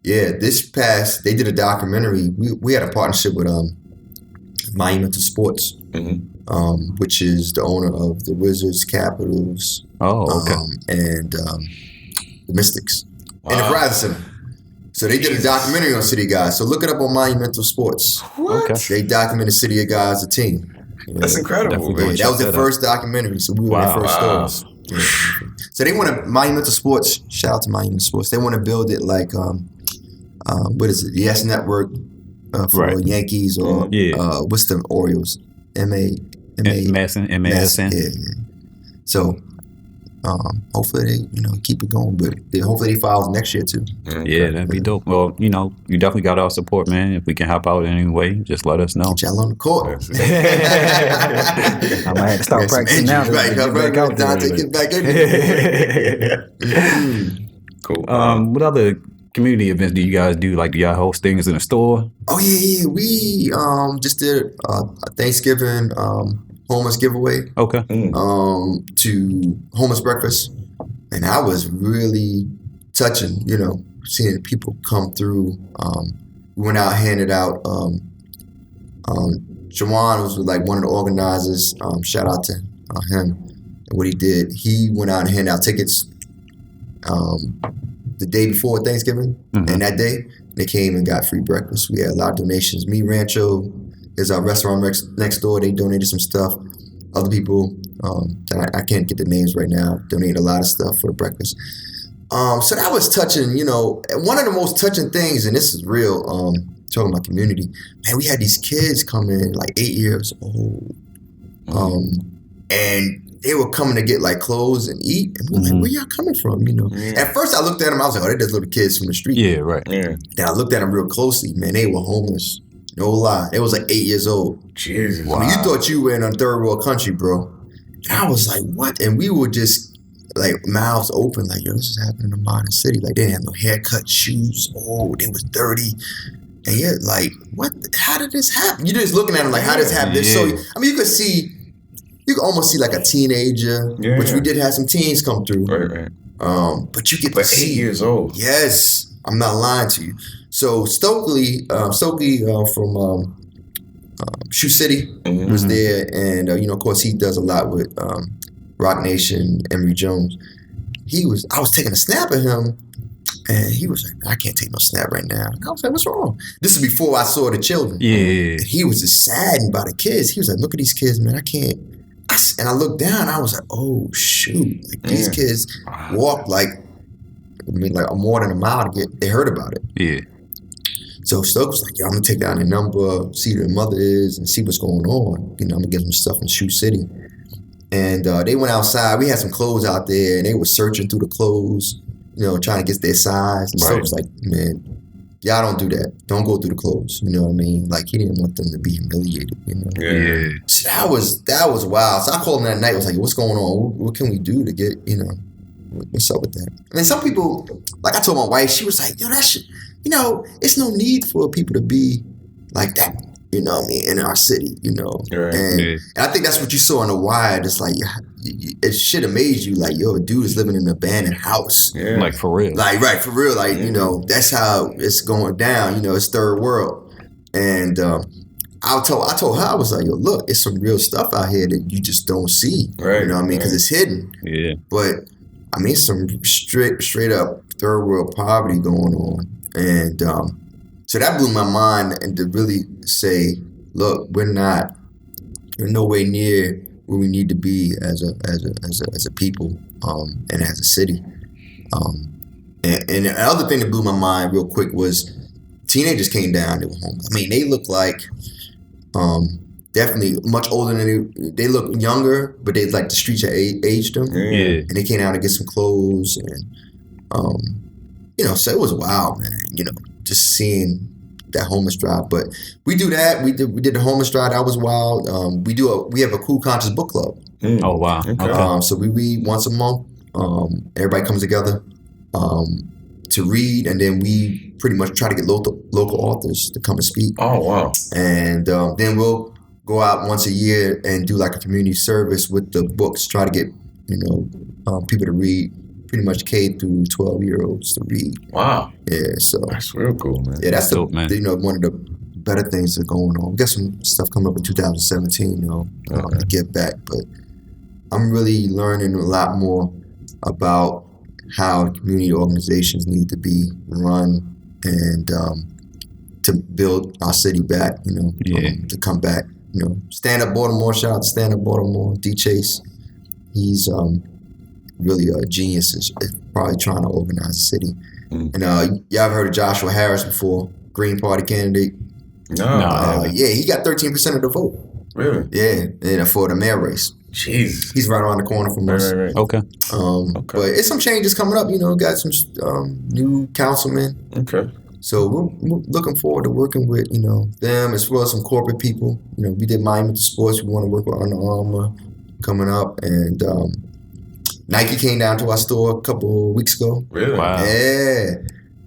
This past they did a documentary. We had a partnership with Monumental Sports, which is the owner of the Wizards, Capitals, and the Mystics, and the Fraizer Center. So they did a documentary on City Guys. So look it up on Monumental Sports. What? Okay. They documented City of Guys, the team. That's incredible. Man. That was their first documentary. So we were their first stars. Yeah. So they want to Monumental Sports. Shout out to Monumental Sports. They want to build it like what is it? The S Network for Yankees or what's the Orioles? MASN. Yeah. So hopefully they keep it going, but hopefully they file next year too. Yeah, that'd be dope. Well, you definitely got our support, man. If we can help out in any way, just let us know. Get y'all on the court. I might have to start practicing now. Donte, get back in there. Cool. What other community events do you guys do? Like, do y'all host things in the store? Oh yeah. We just did a Thanksgiving homeless giveaway. Okay. To homeless breakfast, and I was really touching. Seeing people come through. We went out, handed out. Jawan was like one of the organizers. Shout out to him and what he did. He went out and handed out tickets. The day before Thanksgiving, and that day they came and got free breakfast. We had a lot of donations. Mi Rancho is our restaurant next door. They donated some stuff. Other people, I can't get the names right now, donated a lot of stuff for the breakfast. So that was touching. One of the most touching things, and this is real. Talking about community, man. We had these kids come in like 8 years old, and they were coming to get like clothes and eat. And we were like, where y'all coming from? At first I looked at them, I was like, oh, they're just little kids from the street. Yeah, right. Yeah. Then I looked at them real closely, man, they were homeless. No lie. They was like 8 years old. Jesus. Wow. I mean, you thought you were in a third world country, bro. And I was like, what? And we were just like mouths open, like, yo, this is happening in a modern city. Like, they didn't have no haircut, shoes. Oh, they was dirty. And yet, like, what? How did this happen? You're just looking at them like, how did this happen? Yeah. So, I mean, you could almost see like a teenager, which we did have some teens come through. Right. But you get to see 8 years old. Yes, I'm not lying to you. So Stokely from Shoe City was there, and of course he does a lot with Rock Nation, Emory Jones. I was taking a snap at him, and he was like, I can't take no snap right now. And I was like, what's wrong? This is before I saw the children. Yeah. And he was just saddened by the kids. He was like, look at these kids, man, I can't. And I looked down, I was like, oh, shoot. Like, these kids walked like more than a mile to they heard about it. Yeah. So Stokes was like, yo, I'm going to take down their number, see who their mother is, and see what's going on. I'm going to get them stuff in Shoe City. And they went outside. We had some clothes out there, and they were searching through the clothes. trying to get their size. And so it's like, man, y'all don't do that. Don't go through the clothes. You know what I mean? Like, he didn't want them to be humiliated, Yeah. So that was wild. So I called him that night. I was like, what's going on? What can we do to get, what's up with that? I mean, some people, like I told my wife, she was like, yo, that shit, it's no need for people to be like that, in our city, Right. And I think that's what you saw in The Wire. It's like, it should amaze you. Like, yo, a dude is living in an abandoned house. Yeah. Like, for real. Like, right, for real. Like, that's how it's going down. It's third world. And I told her, I was like, yo, look, it's some real stuff out here that you just don't see. Right. You know what I mean? Because it's hidden. Yeah. But, I mean, it's some straight up third world poverty going on. And so that blew my mind, and to really say, look, we're nowhere near where we need to be as a people, and as a city. And the other thing that blew my mind real quick was teenagers came down. They were home. I mean, they look like definitely much older than they look younger, but they like the streets had aged them. Yeah. And they came down to get some clothes, and so it was wild, man. Just seeing that homeless drive. But we do that. We did the homeless drive. That was wild. We have a Cool Conscious book club. Oh wow. Okay. So we read once a month. Everybody comes together to read, and then we pretty much try to get local authors to come and speak. Oh wow. And then we'll go out once a year and do like a community service with the books. Try to get people to read. Pretty much K through 12-year-olds to read. Wow. Yeah, so that's real cool, man. Yeah, that's dope, man. One of the better things that are going on. We got some stuff coming up in 2017, to get back. But I'm really learning a lot more about how community organizations need to be run, and to build our city back. To come back. Stand Up Baltimore. Shout out to Stand Up Baltimore. D Chase. He's really a genius, is probably trying to organize the city. And y'all have heard of Joshua Harris before, Green Party candidate. No. Yeah, he got 13% of the vote. Really? Yeah, and for the mayor race. Jeez. He's right around the corner from us. Right. Okay. But it's some changes coming up. Got some new councilmen. Okay. So we're looking forward to working with them, as well as some corporate people. We did Miami Sports. We want to work with Under Armour coming up, and Nike came down to our store a couple of weeks ago. Really? Wow. Yeah.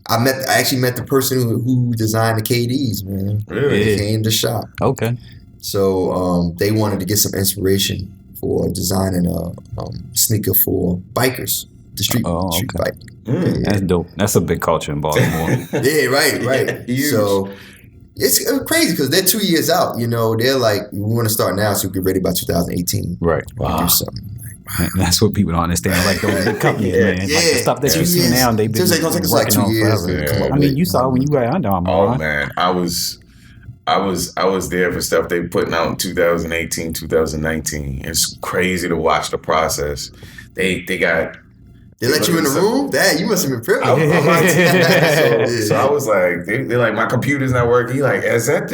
I actually met the person who designed the KDs, man. Really? They came to shop. Okay. So they wanted to get some inspiration for designing a sneaker for bikers, the street bike. That's dope. That's a big culture in Baltimore. Yeah, right. Huge. So it's crazy because they're 2 years out. They're like, we want to start now so we get ready by 2018. Right. Wow. Do something. That's what people don't understand. Like those big companies, man. Like the stuff that you see now, they've been it's gonna take us like working 2 on years. forever. I mean, you saw when you were at Under Armour. Oh right? man, I was there for stuff they putting out in 2018, 2019. It's crazy to watch the process. They let you in the room? Dad, you must have been privileged. So I was like, they're like, my computer's not working. Like, is that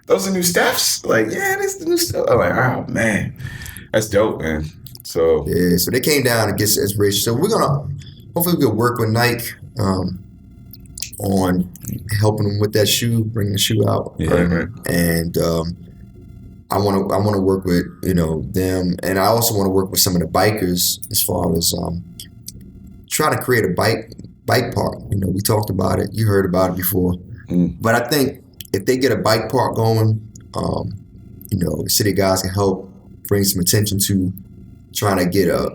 those are new steps? Like, yeah, that's the new stuff. I'm like, oh man, that's dope, man. So yeah, so they came down to get some inspiration. So we're gonna hopefully we can work with Nike on helping them with that shoe, bringing the shoe out. Yeah. Right. And I want to work with them, and I also want to work with some of the bikers as far as trying to create a bike park. We talked about it. You heard about it before. But I think if they get a bike park going, the city guys can help bring some attention to trying to get a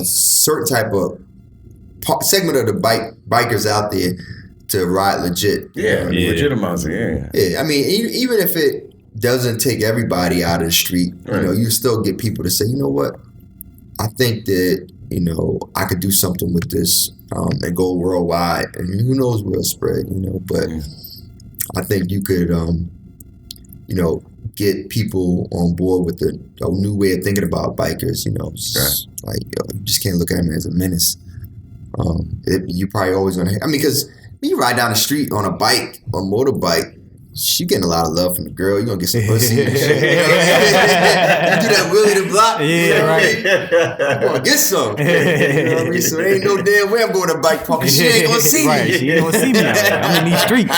certain type of segment of the bikers out there to ride legit. Yeah, legitimize it. Yeah. I mean, even if it doesn't take everybody out of the street, you still get people to say, you know what, I think that I could do something with this and go worldwide, and who knows where it'll spread, but I think you could get people on board with a new way of thinking about bikers. Like you just can't look at them as a menace. You probably always gonna. Because when you ride down the street on a bike or motorbike, she getting a lot of love from the girl. You gonna get some pussy and shit. You do that Willie the Block. Yeah, right. You gonna get some. You know what I mean? So there ain't no damn way I'm going to bike park and she ain't gonna see right. me. She ain't gonna see me. I'm in these streets.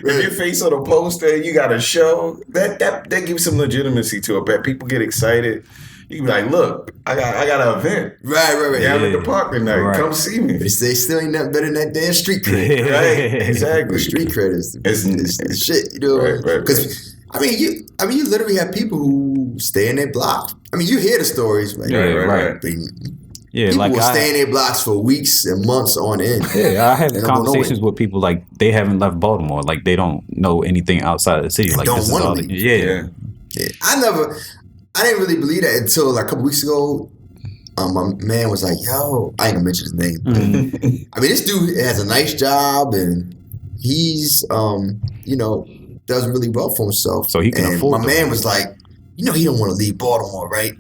If your face on a poster, you got a show, that gives some legitimacy to it. But people get excited. You can be like, look, I got an event. Right. Yeah, I'm at the park tonight. Right. Come see me. They still ain't nothing better than that damn street cred. Right, exactly. The street cred is the shit, you know. Because I mean, you literally have people who stay in their blocks. I mean, you hear the stories, like, right. People will stay in their blocks for weeks and months on end. Yeah, I have conversations with people like they haven't left Baltimore, like they don't know anything outside of the city. Like don't this is all. Yeah. I didn't really believe that until like a couple weeks ago. My man was like, yo, I ain't gonna mention his name. Mm-hmm. I mean, this dude has a nice job and he's, does really well for himself. So he can afford my man was like, he don't want to leave Baltimore, right?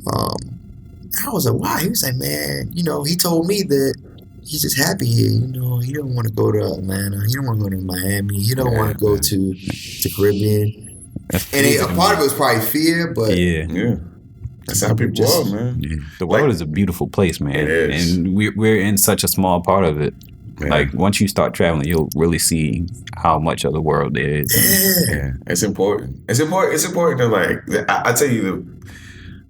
I was like, why? He was like, man, he told me that he's just happy here. He don't want to go to Atlanta. He don't want to go to Miami. He don't want to go to Caribbean. And a part of it was probably fear, but that's how people are, man. Yeah. The world is a beautiful place, man. It is. And we're in such a small part of it. Yeah. Like once you start traveling, you'll really see how much of the world there is. Yeah, it's important. It's important to like. I tell you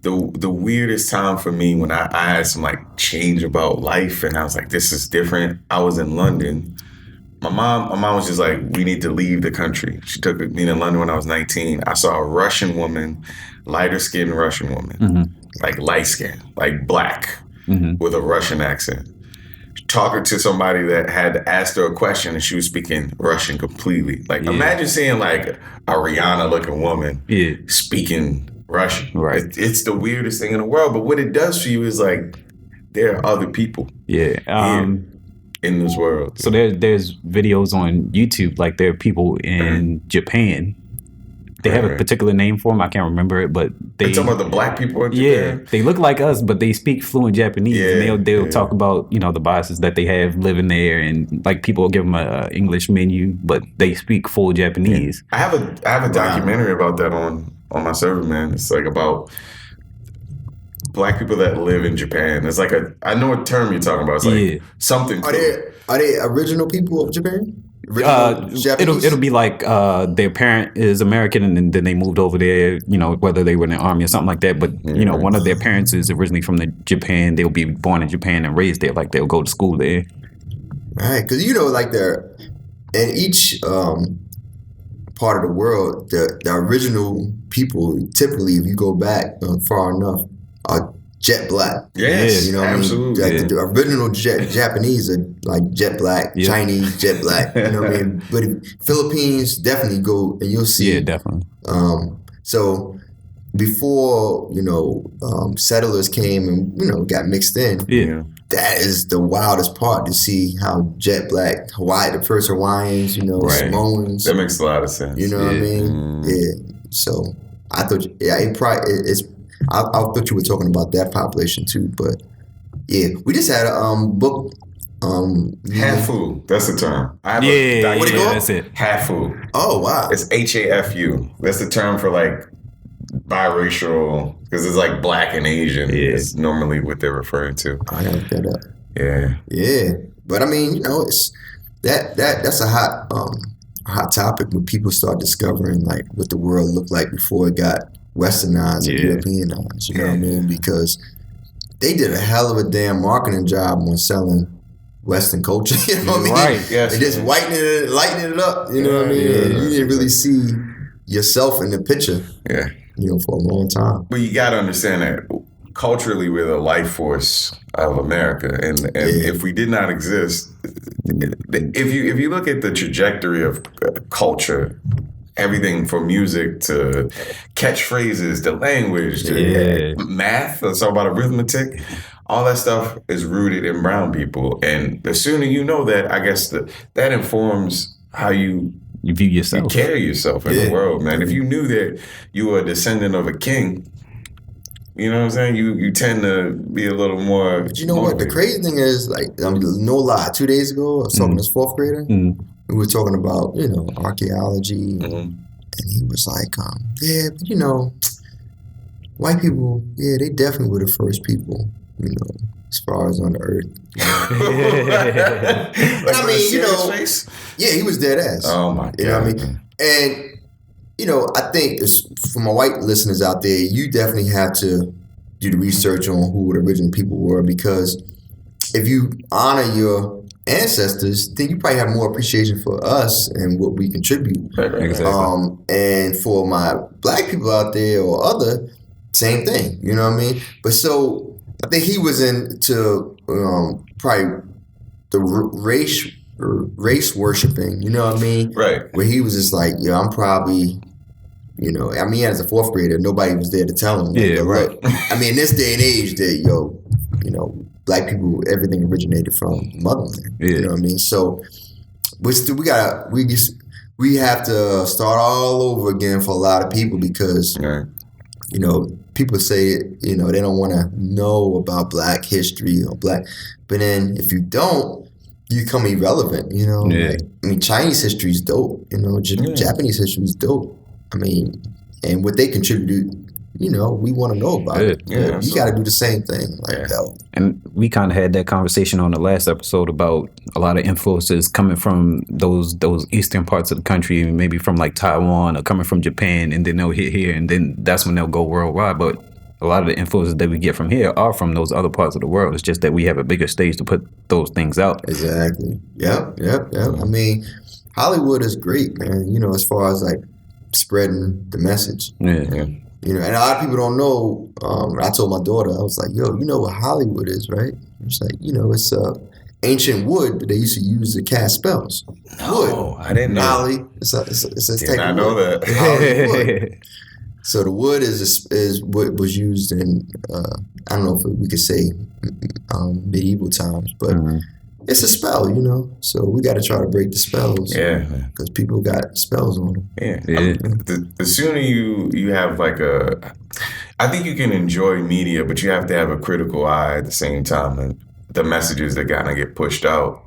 the weirdest time for me when I had some like change about life, and I was like, this is different. I was in London. My mom was just like, we need to leave the country. She took me to London when I was 19. I saw a Russian woman, lighter skinned Russian woman, like light skin, like black, with a Russian accent. Talking to somebody that had asked her a question and she was speaking Russian completely. Like imagine seeing like a Rihanna looking woman speaking Russian. Right. It's the weirdest thing in the world. But what it does for you is like, there are other people. Yeah. In this world. So there's videos on YouTube, like there are people in Japan. They have a particular name for them. I can't remember it, but You're talking about the black people in Japan? Yeah, they look like us, but they speak fluent Japanese. And they'll talk about, the biases that they have living there, and like people will give them a English menu, but they speak full Japanese. I have a documentary about that on my server, man. It's like about black people that live in Japan. It's like I know what term you're talking about. It's like something. Are they original people of Japan? It'll be like their parent is American and then they moved over there, whether they were in the army or something like that. But one of their parents is originally from Japan. They'll be born in Japan and raised there. Like they'll go to school there. Right, because like they're in each part of the world, the original people typically, if you go back far enough, are jet black. Yes, absolutely. I mean? Like the original Japanese are like jet black, Chinese jet black. You know what I mean? But Philippines definitely go, and you'll see. Yeah, definitely. So before settlers came and got mixed in. Yeah. That is the wildest part, to see how jet black Hawaii, the first Hawaiians, Samoans. That makes a lot of sense. You know what I mean? Yeah. So I thought, I thought you were talking about that population too, but we just had a book. Hafu, that's the term. What it called? That's it. Hafu. Oh wow, it's HAFU. That's the term for like biracial, because it's like black and Asian. Is normally what they're referring to. I gotta look that up. Yeah. But I mean, it's that's a hot topic when people start discovering like what the world looked like before it got Westernized and Europeanized, you know what I mean? Because they did a hell of a damn marketing job on selling Western culture, you know what I mean? Right, yes. They just lightening it up, you know what I mean? You didn't really see yourself in the picture, for a long time. But you got to understand that culturally we're the life force of America, and if we did not exist, if you look at the trajectory of culture, everything from music to catchphrases to language to math, let's talk about arithmetic, all that stuff is rooted in brown people. And the sooner you know that, I guess that informs how you view yourself. You carry yourself in the world, man. If you knew that you were a descendant of a king, you know what I'm saying? You tend to be a little more. But you know what? The crazy thing is, like, no lie, 2 days ago, I was talking to this fourth grader. we were talking about, archaeology, and he was like, yeah, but white people, yeah, they definitely were the first people, as far as on the earth. Yeah, he was dead ass. Oh my God. You know what I mean? And I think for my white listeners out there, you definitely have to do the research on who the original people were, because if you honor your ancestors, then you probably have more appreciation for us and what we contribute. Exactly. And for my black people out there or other, same thing. You know what I mean? But so I think he was into probably the race worshiping. You know what I mean? Right. Where he was just like, I'm probably. As a fourth grader, nobody was there to tell him. Yeah, right. Look, in this day and age, that black people, everything originated from motherland. Yeah. You know what I mean? So we have to start all over again for a lot of people, because people say they don't want to know about black history or black, but then if you don't, you become irrelevant. Chinese history is dope. Japanese history is dope. And what they contribute, we want to know about it. Yeah, you got to do the same thing. And we kind of had that conversation on the last episode about a lot of influences coming from those eastern parts of the country, maybe from like Taiwan or coming from Japan, and then they'll hit here, and then that's when they'll go worldwide. But a lot of the influences that we get from here are from those other parts of the world. It's just that we have a bigger stage to put those things out. Exactly. Yep. Hollywood is great, man. As far as like spreading the message. Yeah. And a lot of people don't know. I told my daughter, I was like, yo, you know what Hollywood is, right? It's like, it's ancient wood that they used to use to cast spells. No, wood. I didn't know. Holly. It's a type of wood. know that. Holly wood. So the wood is what was used in, I don't know if we could say medieval times, but it's a spell, So we got to try to break the spells. Yeah. Because people got spells on them. Yeah. The sooner you have I think you can enjoy media, but you have to have a critical eye at the same time. And the messages that kind of get pushed out.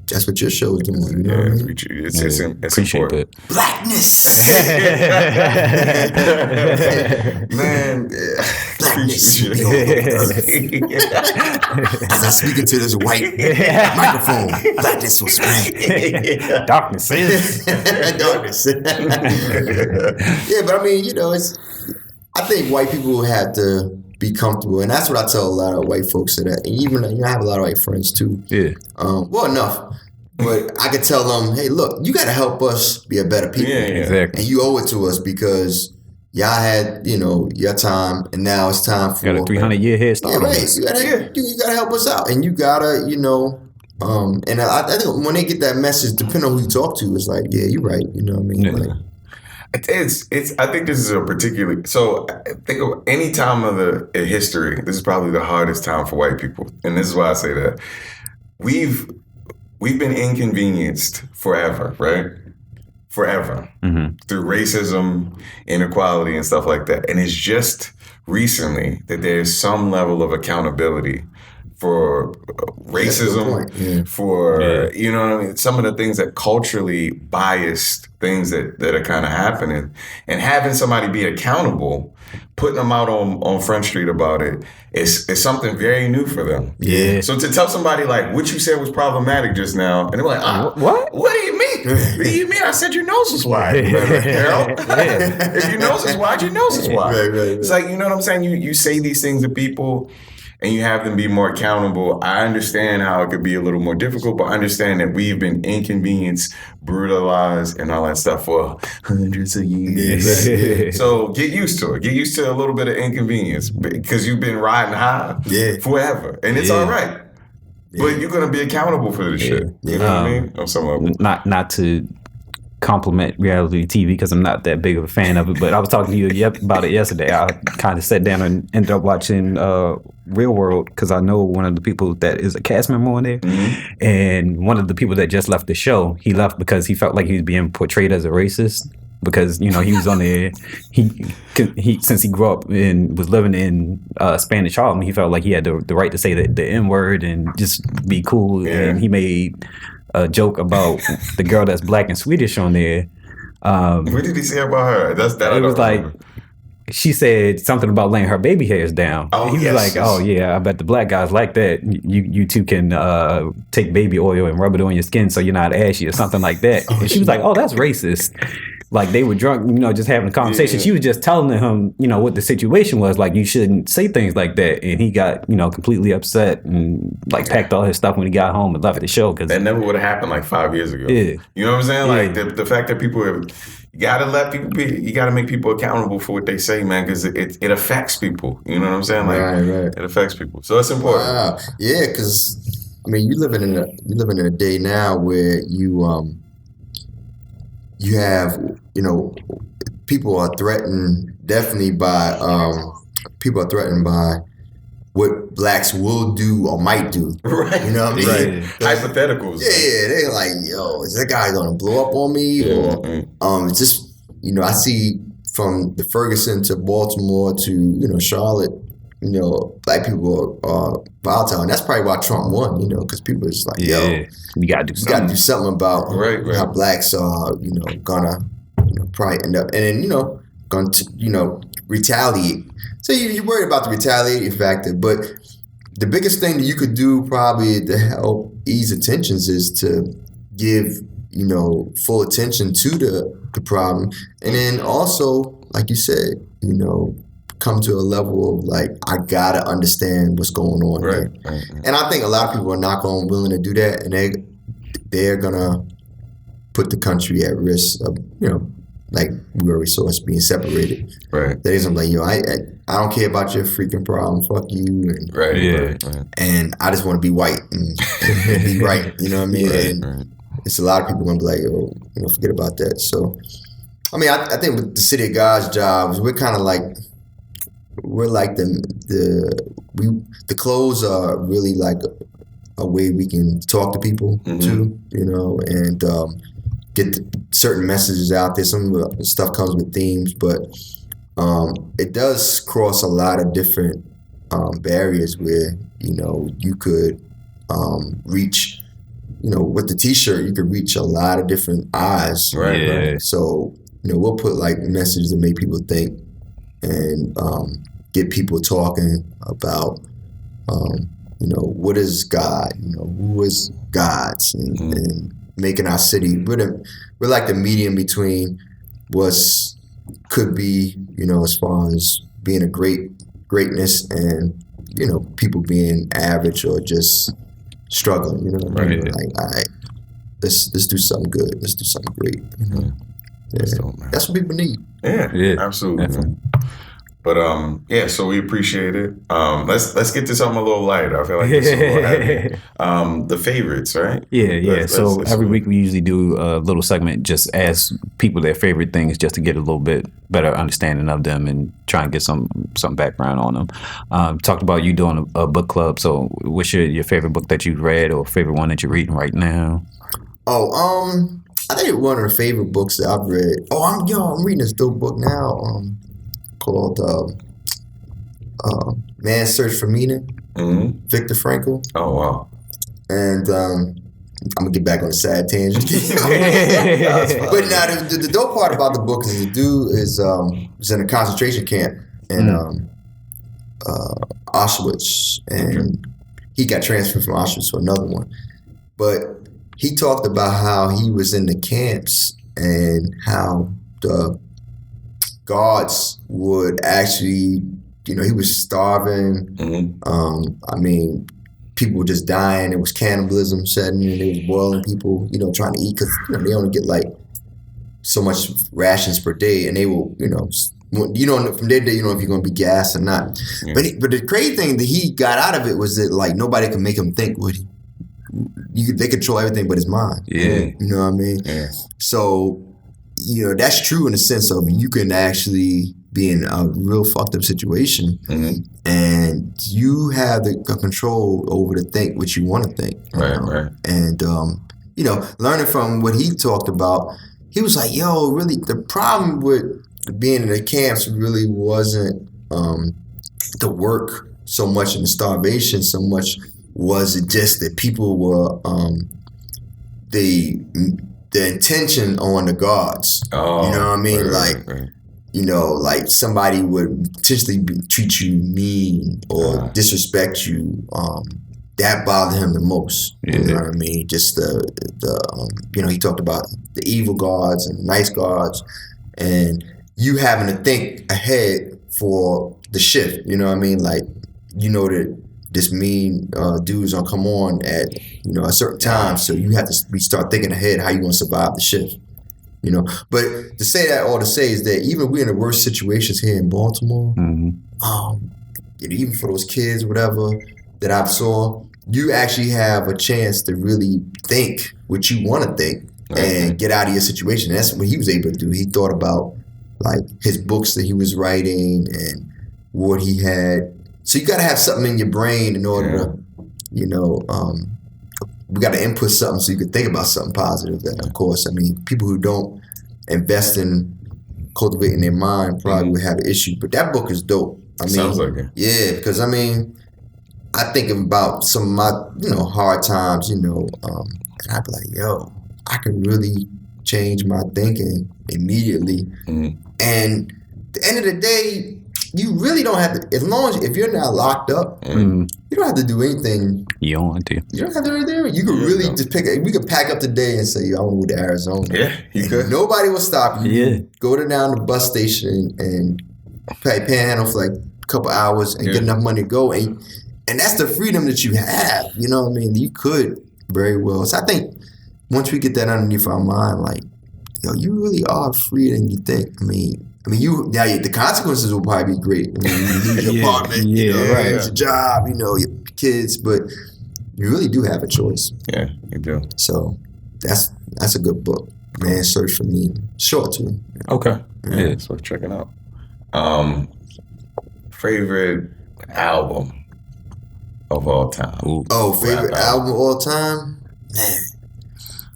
That's what your show is doing. It's important. It. Blackness. Man. Blackness. As I speak into this white microphone, blackness will spread. Darkness is. Darkness. Yeah, but it's. I think white people have to be comfortable, and that's what I tell a lot of white folks that. And even I have a lot of white friends too. Yeah. Well, enough. But I could tell them, hey, look, you got to help us be a better people. Yeah, exactly. And you owe it to us, because y'all had, your time, and now it's time for... Got a 300-year head start. Yeah, right. You got to help us out. And you got to, and I think when they get that message, depending on who you talk to, it's like, yeah, you're right. You know what I mean? Yeah. I think this is a particularly, so I think of any time of the history, this is probably the hardest time for white people. And this is why I say that. We've been inconvenienced forever, right? Forever. Through racism, inequality, and stuff like that. And it's just recently that there's some level of accountability for racism, for, some of the things that culturally biased things that are kind of happening. And having somebody be accountable, putting them out on Front Street about it, is something very new for them. Yeah. So to tell somebody like, what you said was problematic just now, and they're like, what? What do you mean? What do you mean? I said your nose is wide. If your nose is wide, your nose is wide. Right. It's like, you know what I'm saying? You say these things to people, and you have them be more accountable. I understand how it could be a little more difficult, but understand that we've been inconvenienced, brutalized, and all that stuff for hundreds of years. Yeah. So get used to it. Get used to a little bit of inconvenience, because you've been riding high forever, and it's all right. But you're gonna be accountable for this shit. You know what I mean? On some level. Not to compliment reality TV, because I'm not that big of a fan of it, but I was talking to you about it yesterday. I kind of sat down and ended up watching Real World, because I know one of the people that is a cast member on there, and one of the people that just left the show, he left because he felt like he was being portrayed as a racist, because he was on there. He since he grew up and was living in Spanish Harlem, he felt like he had the right to say the N-word and just be cool, and he made a joke about the girl that's black and Swedish on there. What did he say about her? It was like, she said something about laying her baby hairs down. Oh, he was like, "Oh yeah, I bet the black guys like that. You two can take baby oil and rub it on your skin so you're not ashy or something like that." And she was like, "Oh, that's racist." Like they were drunk, just having a conversation. Yeah. She was just telling him, what the situation was. Like, you shouldn't say things like that. And he got, completely upset and like packed all his stuff when he got home and left the show. Cause that never would have happened like 5 years ago. Yeah. You know what I'm saying? Like the fact that people have, you gotta let people be, you gotta make people accountable for what they say, man, because it affects people. You know what I'm saying? Like, right. It affects people. So it's important. Wow. Yeah, because you living in a day now where you have, people are threatened definitely by what blacks will do or might do. Right. You know what I mean? Right. Hypotheticals. Yeah, they're like, yo, is that guy gonna blow up on me? Or it's just, I see from the Ferguson to Baltimore to, Charlotte, black people are volatile. And that's probably why Trump won, because people are just like, yo, you gotta do something about how blacks are, gonna, probably end up, and then, going to, retaliate. So you're worried about the retaliating factor, but the biggest thing that you could do probably to help ease tensions is to give, full attention to the problem. And then also, like you said, come to a level of like, I gotta understand what's going on here. Right. And I think a lot of people are not willing to do that, and they're gonna put the country at risk of, like we already saw us being separated. Right. That isn't like, I don't care about your freaking problem. Fuck you. And, right. And I just want to be white and be right. You know what I mean? And it's a lot of people gonna be like, forget about that. So, I think with the City of God's jobs, we're kind of like, the clothes are really like a way we can talk to people too, and get certain messages out there. Some of the stuff comes with themes, but it does cross a lot of different barriers where, you could reach, with the t-shirt, you could reach a lot of different eyes. Right. So, we'll put like messages that make people think and get people talking about, what is God, who is God's, and making our city. We're like the medium between what's could be, as far as being a greatness and, people being average or just struggling. What I mean? Like, all right, let's do something good. Let's do something great. That's what people need. Yeah, absolutely. Definitely. But so we appreciate it. Let's get to something a little lighter. I feel like it's a little heavy. The favorites, right? Yeah. So every week we usually do a little segment, just ask people their favorite things, just to get a little bit better understanding of them and try and get some background on them. Talked about you doing a book club. So what's your favorite book that you've read, or favorite one that you're reading right now? I think one of the favorite books that I've read. I'm reading this dope book now. Called Man's Search for Meaning, Viktor Frankl. Oh, wow. And I'm going to get back on a sad tangent. But now the dope part about the book is the dude is in a concentration camp in Auschwitz, and he got transferred from Auschwitz to another one. But he talked about how he was in the camps and how the guards would actually, he was starving. People were just dying. There was cannibalism setting in. They was boiling people, trying to eat, because they only get like so much rations per day, and they will, from their day, you know if you're going to be gassed or not. Yeah. But the crazy thing that he got out of it was that like nobody could make him think what they control everything but his mind. Yeah, you know what I mean. Yeah. So. That's true in the sense of you can actually be in a real fucked up situation, and you have the control over to think what you want to think. Right. And, learning from what he talked about, he was like, really, the problem with being in the camps really wasn't the work so much and the starvation so much, was it just that people were intention on the guards. Oh, you know what I mean? Right. You know, like somebody would potentially treat you mean or disrespect you. That bothered him the most. You know what I mean? Just the he talked about the evil guards and the nice guards, and you having to think ahead for the shift. You know what I mean? Like, you know that this mean dude's gonna come on at a certain time, so you have to start thinking ahead how you gonna survive the shift. You know, but to say that, all to say is that even we're in the worst situations here in Baltimore, even for those kids, whatever, that I saw, you actually have a chance to really think what you want to think and get out of your situation. That's what he was able to do. He thought about like his books that he was writing and what he had. So you got to have something in your brain in order to, we got to input something so you can think about something positive. That, of course, I mean, people who don't invest in cultivating their mind probably would have an issue. But that book is dope. I mean, sounds like it. Yeah, because I mean, I think about some of my, hard times, and I'd be like, yo, I can really change my thinking immediately. And at the end of the day, you really don't have to, if you're not locked up, you don't have to do anything. You don't want to. You don't have to do anything. You could really just we could pack up today and say, yo, I want to go to Arizona. Yeah, you could. Nobody will stop you. Yeah. Go down the bus station and panhandle for like a couple hours and get enough money to go. And that's the freedom that you have. You know what I mean? You could very well. So I think once we get that underneath our mind, like, yo, you really are freer than you think. I mean, the consequences will probably be great. I mean, you lose your apartment, lose your job, your kids, but you really do have a choice. Yeah, you do. So that's a good book. Man, Search for Meaning. Short too. Okay. Yeah, it's worth checking out. Favorite album of all time? Favorite album of all time? Man.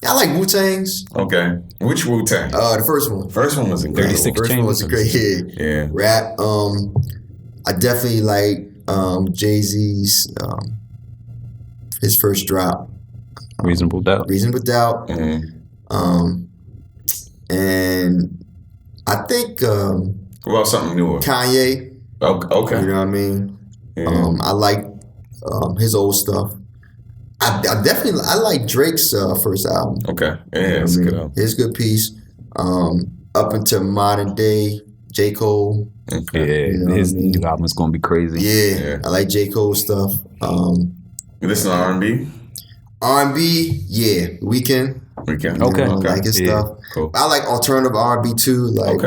I like Wu-Tang's. Okay. Which Wu-Tang? The first one. First one was incredible. 36 First one was a great hit. Yeah. Rap. I definitely like Jay-Z's his first drop. Reasonable Doubt. And I think what about something newer? Kanye. Okay. You know what I mean? Yeah. I like his old stuff. I like Drake's first album. Okay. Yeah, it's good album. His good piece. Up until modern day, J. Cole. Okay. Yeah, his new album is gonna be crazy. Yeah, I like J. Cole stuff. You listen to R&B? R&B, yeah. Weeknd. Okay. I like his stuff. Cool. I like alternative R&B too, like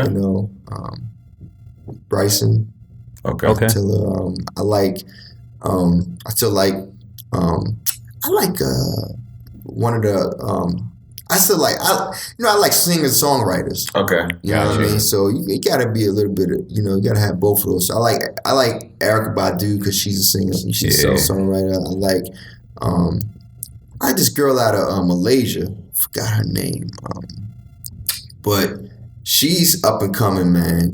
Bryson. Okay. I like. I still like. I like one of the. I still like. I like singers, songwriters. Okay. You know what I mean? So you got to be a little bit of, you got to have both of those. So I like Erykah Badu because she's a singer. She's a songwriter. I like. I like this girl out of Malaysia. Forgot her name. But she's up and coming, man.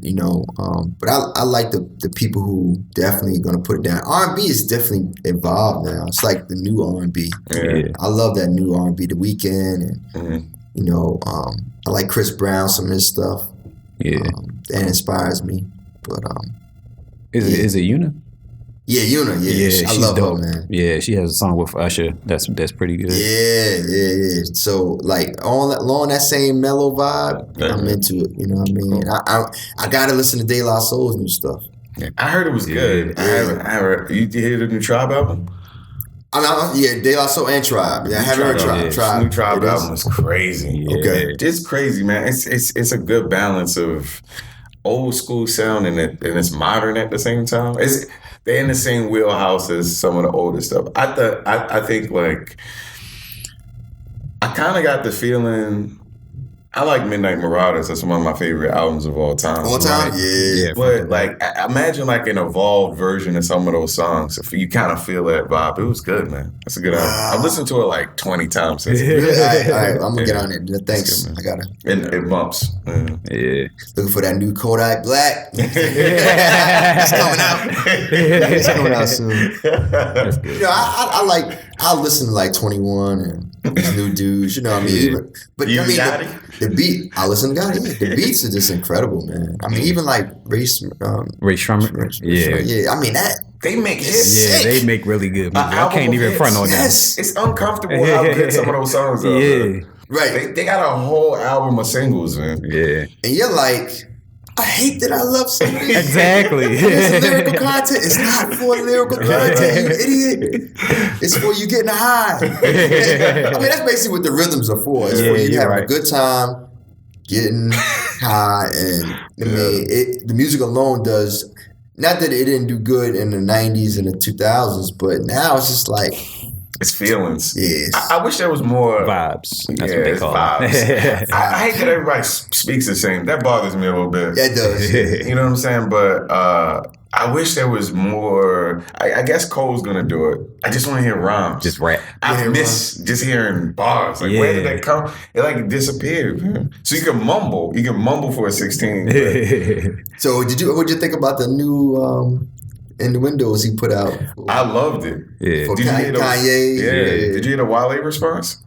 But I like the people who definitely gonna put it down. R&B is definitely evolved now. It's like the new R&B. Yeah. I love that new R&B, The Weeknd, and I like Chris Brown, some of his stuff. Yeah, that inspires me. But is it Una? Yeah, Una. Yeah, I love her, man. Yeah, she has a song with Usher. That's pretty good. Yeah. So like along that same mellow vibe, I'm into it. You know what I mean? Cool. I gotta listen to De La Soul's new stuff. Yeah, I heard it was good. Yeah. I heard. You hear the new Tribe album? De La Soul and Tribe. Yeah, I haven't heard Tribe. Tribe. New Tribe album is crazy. Yeah. Okay, it's crazy, man. It's a good balance of old school sound and it's modern at the same time. They're in the same wheelhouse as some of the older stuff. I think like I kind of got the feeling. I like Midnight Marauders. That's one of my favorite albums of all time. All time? Right? Yeah. But like, imagine like an evolved version of some of those songs. If you kind of feel that vibe, it was good, man. That's a good album. I've listened to it like 20 times since. All right, I'm gonna get on it. Thanks. Good, I gotta. It bumps. Yeah. Looking for that new Kodak Black. It's coming out. It's coming out soon. You know, I listen to like 21 and these new dudes. You know what I mean? But I mean, the beat. I listen to Gotti. The beats are just incredible, man. I mean, even like Ray Shrummer. Yeah. I mean that. They make hits. Yeah, they make really good music. I can't even front on that. It's uncomfortable how good some of those songs are. Yeah. Right. They got a whole album of singles, man. Yeah. And you're like, I hate that I love singing. Exactly. It's lyrical content. It's not for lyrical content, you idiot. It's for you getting high. I mean, that's basically what the rhythms are for. It's for you having a good time, getting high, and I mean, the music alone does. Not that it didn't do good in the 90s and the 2000s, but now it's just like it's feelings. Yes. I wish there was more vibes. That's what they call it. I hate that everybody speaks the same. That bothers me a little bit. That does. You know what I'm saying? But I wish there was more. I guess Cole's gonna do it. I just want to hear rhymes. Just rap. I miss just hearing bars. Like where did that come? It like disappeared. Man. So you can mumble. You can mumble for a 16. So what'd you think about the new Innuendos he put out? I loved it. Yeah. For Kanye. Yeah. Did you hear the Wale response?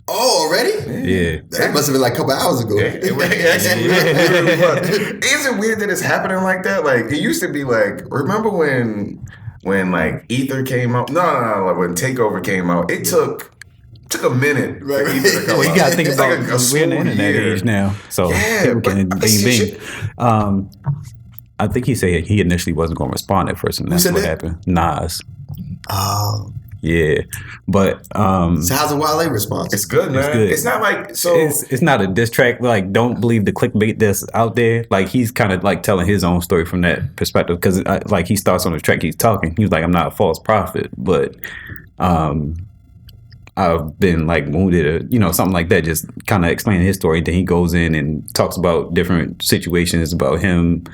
Oh, already? Yeah. That must have been like a couple hours ago. Is it weird that it's happening like that? Like it used to be like, remember when like Ether came out? No, like when Takeover came out, it took a minute. Right. Well, you gotta think about we're in the internet age now. So people can bing. I think he said he initially wasn't going to respond at first, and that's what happened. Nas. Oh. Yeah, but so how's the Wale response? It's good, man. It's good. It's not like so. It's not a diss track. Like, don't believe the clickbait that's out there. Like, he's kind of like telling his own story from that perspective because, like, he starts on the track. He's talking. He's like, "I'm not a false prophet, but I've been like wounded," or, you know, something like that. Just kind of explaining his story. Then he goes in and talks about different situations about him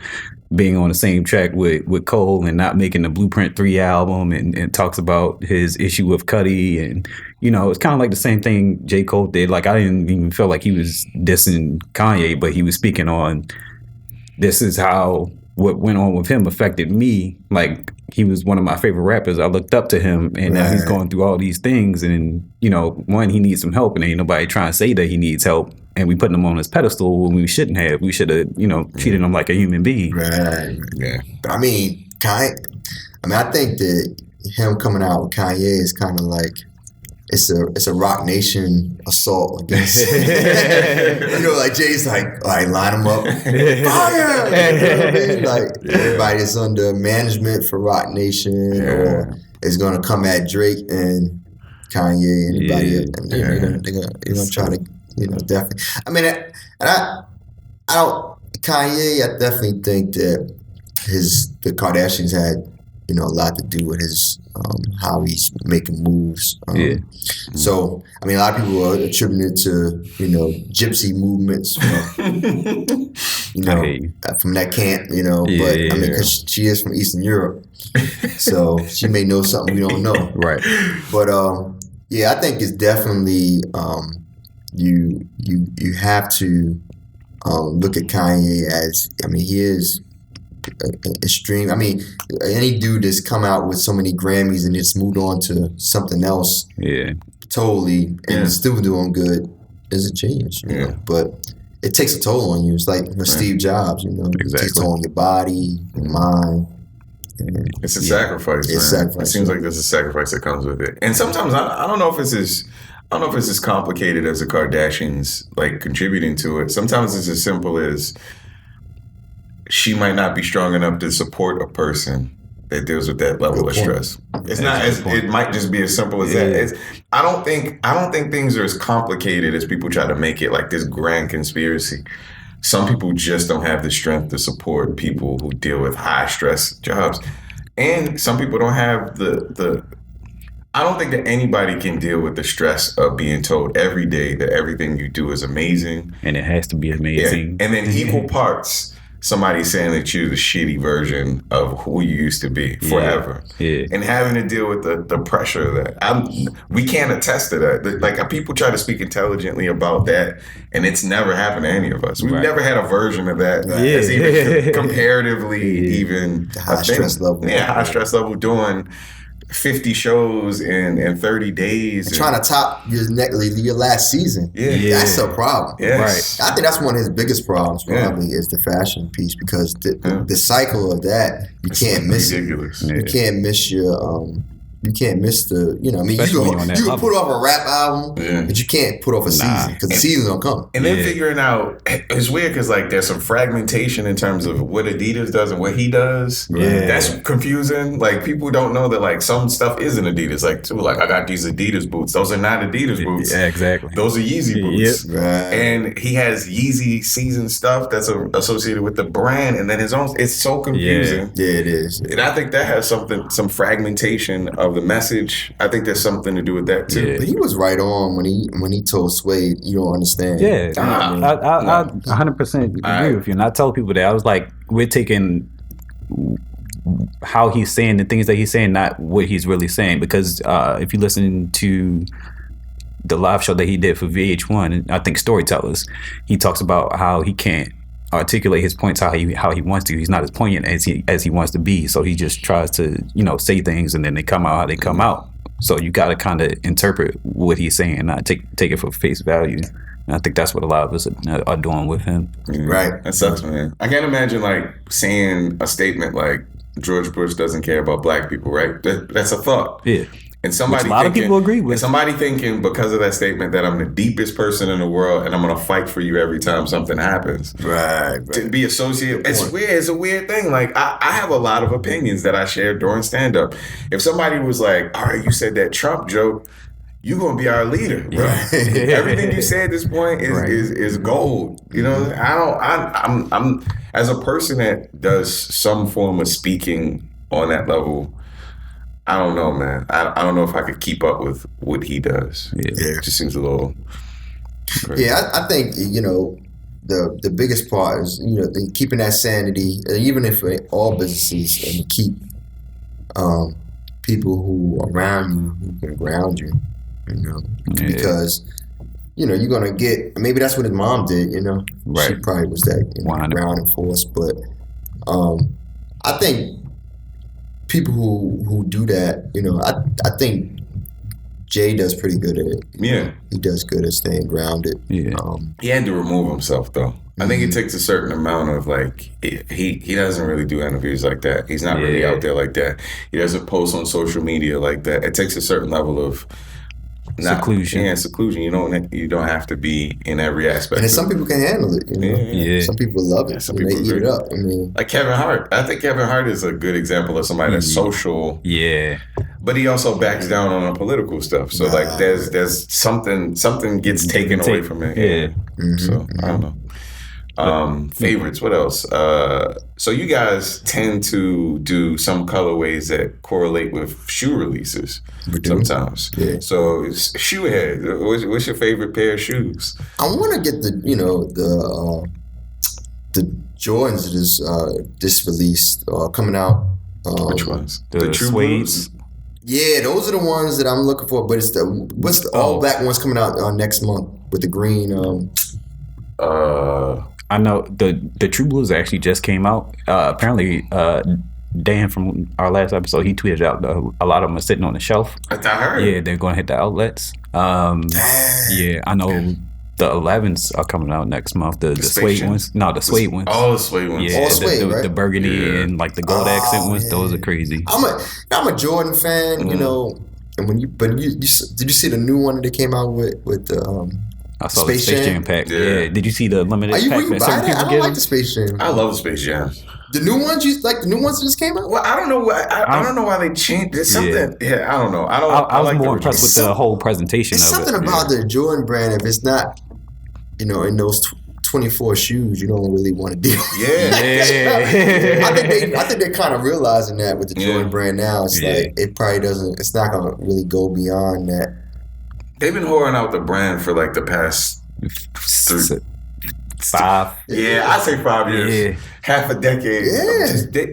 being on the same track with Cole and not making the Blueprint 3 album and talks about his issue with Cudi. And, you know, it's kind of like the same thing J. Cole did. Like, I didn't even feel like he was dissing Kanye, but he was speaking on this is how what went on with him affected me. Like, he was one of my favorite rappers. I looked up to him, and now he's going through all these things. And, you know, one, he needs some help, and ain't nobody trying to say that he needs help. And we putting him on his pedestal when we shouldn't have. We should have, you know, treated him like a human being. Right. Yeah. I mean, I think that him coming out with Kanye is kind of like it's a Rock Nation assault against. You know, like Jay's like, all right, line them up, fire. You know what I mean? Like everybody is under management for Rock Nation, or is going to come at Drake and Kanye and anybody, and they're gonna try to. You know, definitely. I mean, I don't. Kanye, I definitely think that the Kardashians had, you know, a lot to do with his how he's making moves. So, I mean, a lot of people are attributing it to, you know, gypsy movements. You know, from that camp. You know, but I mean, because she is from Eastern Europe, so she may know something we don't know. Right. But I think it's definitely. You have to look at Kanye as, I mean, he is extreme. I mean, any dude that's come out with so many Grammys and just moved on to something else, totally, and still doing good is a genius. You know? But it takes a toll on you. It's like with Steve Jobs, you know, it takes a toll on your body, your mind. It's a sacrifice. It's sacrifice. It seems like there's a sacrifice that comes with it, and sometimes I don't know if it's as. I don't know if it's as complicated as the Kardashians like contributing to it. Sometimes it's as simple as she might not be strong enough to support a person that deals with that level of stress. It's not as it might just be as simple as that. I don't think things are as complicated as people try to make it, like this grand conspiracy. Some people just don't have the strength to support people who deal with high stress jobs. And some people don't have the I don't think that anybody can deal with the stress of being told every day that everything you do is amazing. And it has to be amazing. Yeah. And then equal parts, somebody saying that you're the shitty version of who you used to be forever. Yeah. And having to deal with the pressure of that. We can't attest to that. Like, people try to speak intelligently about that, and it's never happened to any of us. We've never had a version of that that's even comparatively even the high stress level. Yeah, high stress level doing 50 shows in 30 days. And trying to top your last season. Yeah. That's a problem. Yes. Right. I think that's one of his biggest problems probably is the fashion piece, because the cycle of that, you can't miss ridiculous. it. You can't miss you can't miss the, you can put off a rap album, but you can't put off a season, because the season's gonna come. And then figuring out, it's weird because like there's some fragmentation in terms of what Adidas does and what he does. Yeah. That's confusing. Like, people don't know that like some stuff isn't Adidas. Like, I got these Adidas boots. Those are not Adidas boots. Yeah, exactly. Those are Yeezy boots. Yep. Right. And he has Yeezy season stuff that's associated with the brand, and then his own. It's so confusing. Yeah, it is. And I think that has some fragmentation of the message. I think there's something to do with that too. Yeah. But he was right on when he told Suede, you don't understand. Yeah, I 100% agree with you. And I tell people that I was like, we're taking how he's saying the things that he's saying, not what he's really saying. Because if you listen to the live show that he did for VH1, I think Storytellers, he talks about how he can't articulate his points how he wants to. He's not as poignant as he wants to be. So he just tries to, say things, and then they come out how they come out. So you got to kind of interpret what he's saying and not take it for face value. And I think that's what a lot of us are doing with him. Right. That sucks, man. I can't imagine like saying a statement like George Bush doesn't care about black people, right? That's a thought. Yeah. And somebody a lot of people agree with. And somebody thinking because of that statement that I'm the deepest person in the world and I'm going to fight for you every time something happens. Right. To be associated. It's weird. It's a weird thing. Like, I have a lot of opinions that I share during stand-up. If somebody was like, all right, you said that Trump joke, you're going to be our leader, bro. Right. Everything you say at this point is gold. I'm as a person that does some form of speaking on that level, I don't know, man. I don't know if I could keep up with what he does. Yeah. It just seems a little crazy. Yeah, I think, the biggest part is, keeping that sanity, even if all businesses, and keep people who are around you who can ground you, because, you're going to get, maybe that's what his mom did, Right. She probably was that grounding force, but I think people who do that, I think Jay does pretty good at it. Yeah. He does good at staying grounded. Yeah. He had to remove himself, though. I think it takes a certain amount of, like, he doesn't really do interviews like that. He's not really out there like that. He doesn't post on social media like that. It takes a certain level of seclusion. Yeah, seclusion. You don't have to be in every aspect. And some people can handle it. Yeah. Some people love it. Some people eat it up. Like Kevin Hart. I think Kevin Hart is a good example of somebody that's social. Yeah. But he also backs down on the political stuff. So like there's something gets taken away from it. Yeah. Mm-hmm. So I don't know. Favorites, what else? So you guys tend to do some colorways that correlate with shoe releases sometimes. Yeah. So shoe head, what's your favorite pair of shoes? I want to get the Jordans that is just released coming out. Which ones? The True Blues? Yeah, those are the ones that I'm looking for. But it's what's the all black ones coming out next month with the green. I know the True Blues actually just came out. Apparently, Dan from our last episode, he tweeted out a lot of them are sitting on the shelf. I heard. Yeah, they're going to hit the outlets. Yeah, I know the 11s are coming out next month. The suede ones. No, the suede ones. Oh, the suede ones. Yeah, all suede, right? The burgundy and like the gold accent ones. Those are crazy. I'm a Jordan fan, and did you see the new one that they came out with the I saw the Space Jam pack. Yeah. Did you see the limited pack? Will you buy that? I don't like the Space Jam. I love the Space Jam. The new ones, you like the new ones that just came out? Well, I don't know why. I don't know why they changed. There's something. Yeah, I don't know. I was like more impressed with the whole presentation. It's something about the Jordan brand. If it's not, in those 24 shoes, you don't really want to deal. Yeah. I think they're kind of realizing that with the Jordan brand now. It's like it probably doesn't. It's not gonna really go beyond that. They've been whoring out the brand for like the past 5. Yeah, I say 5 years. Yeah. Half a decade. Yeah.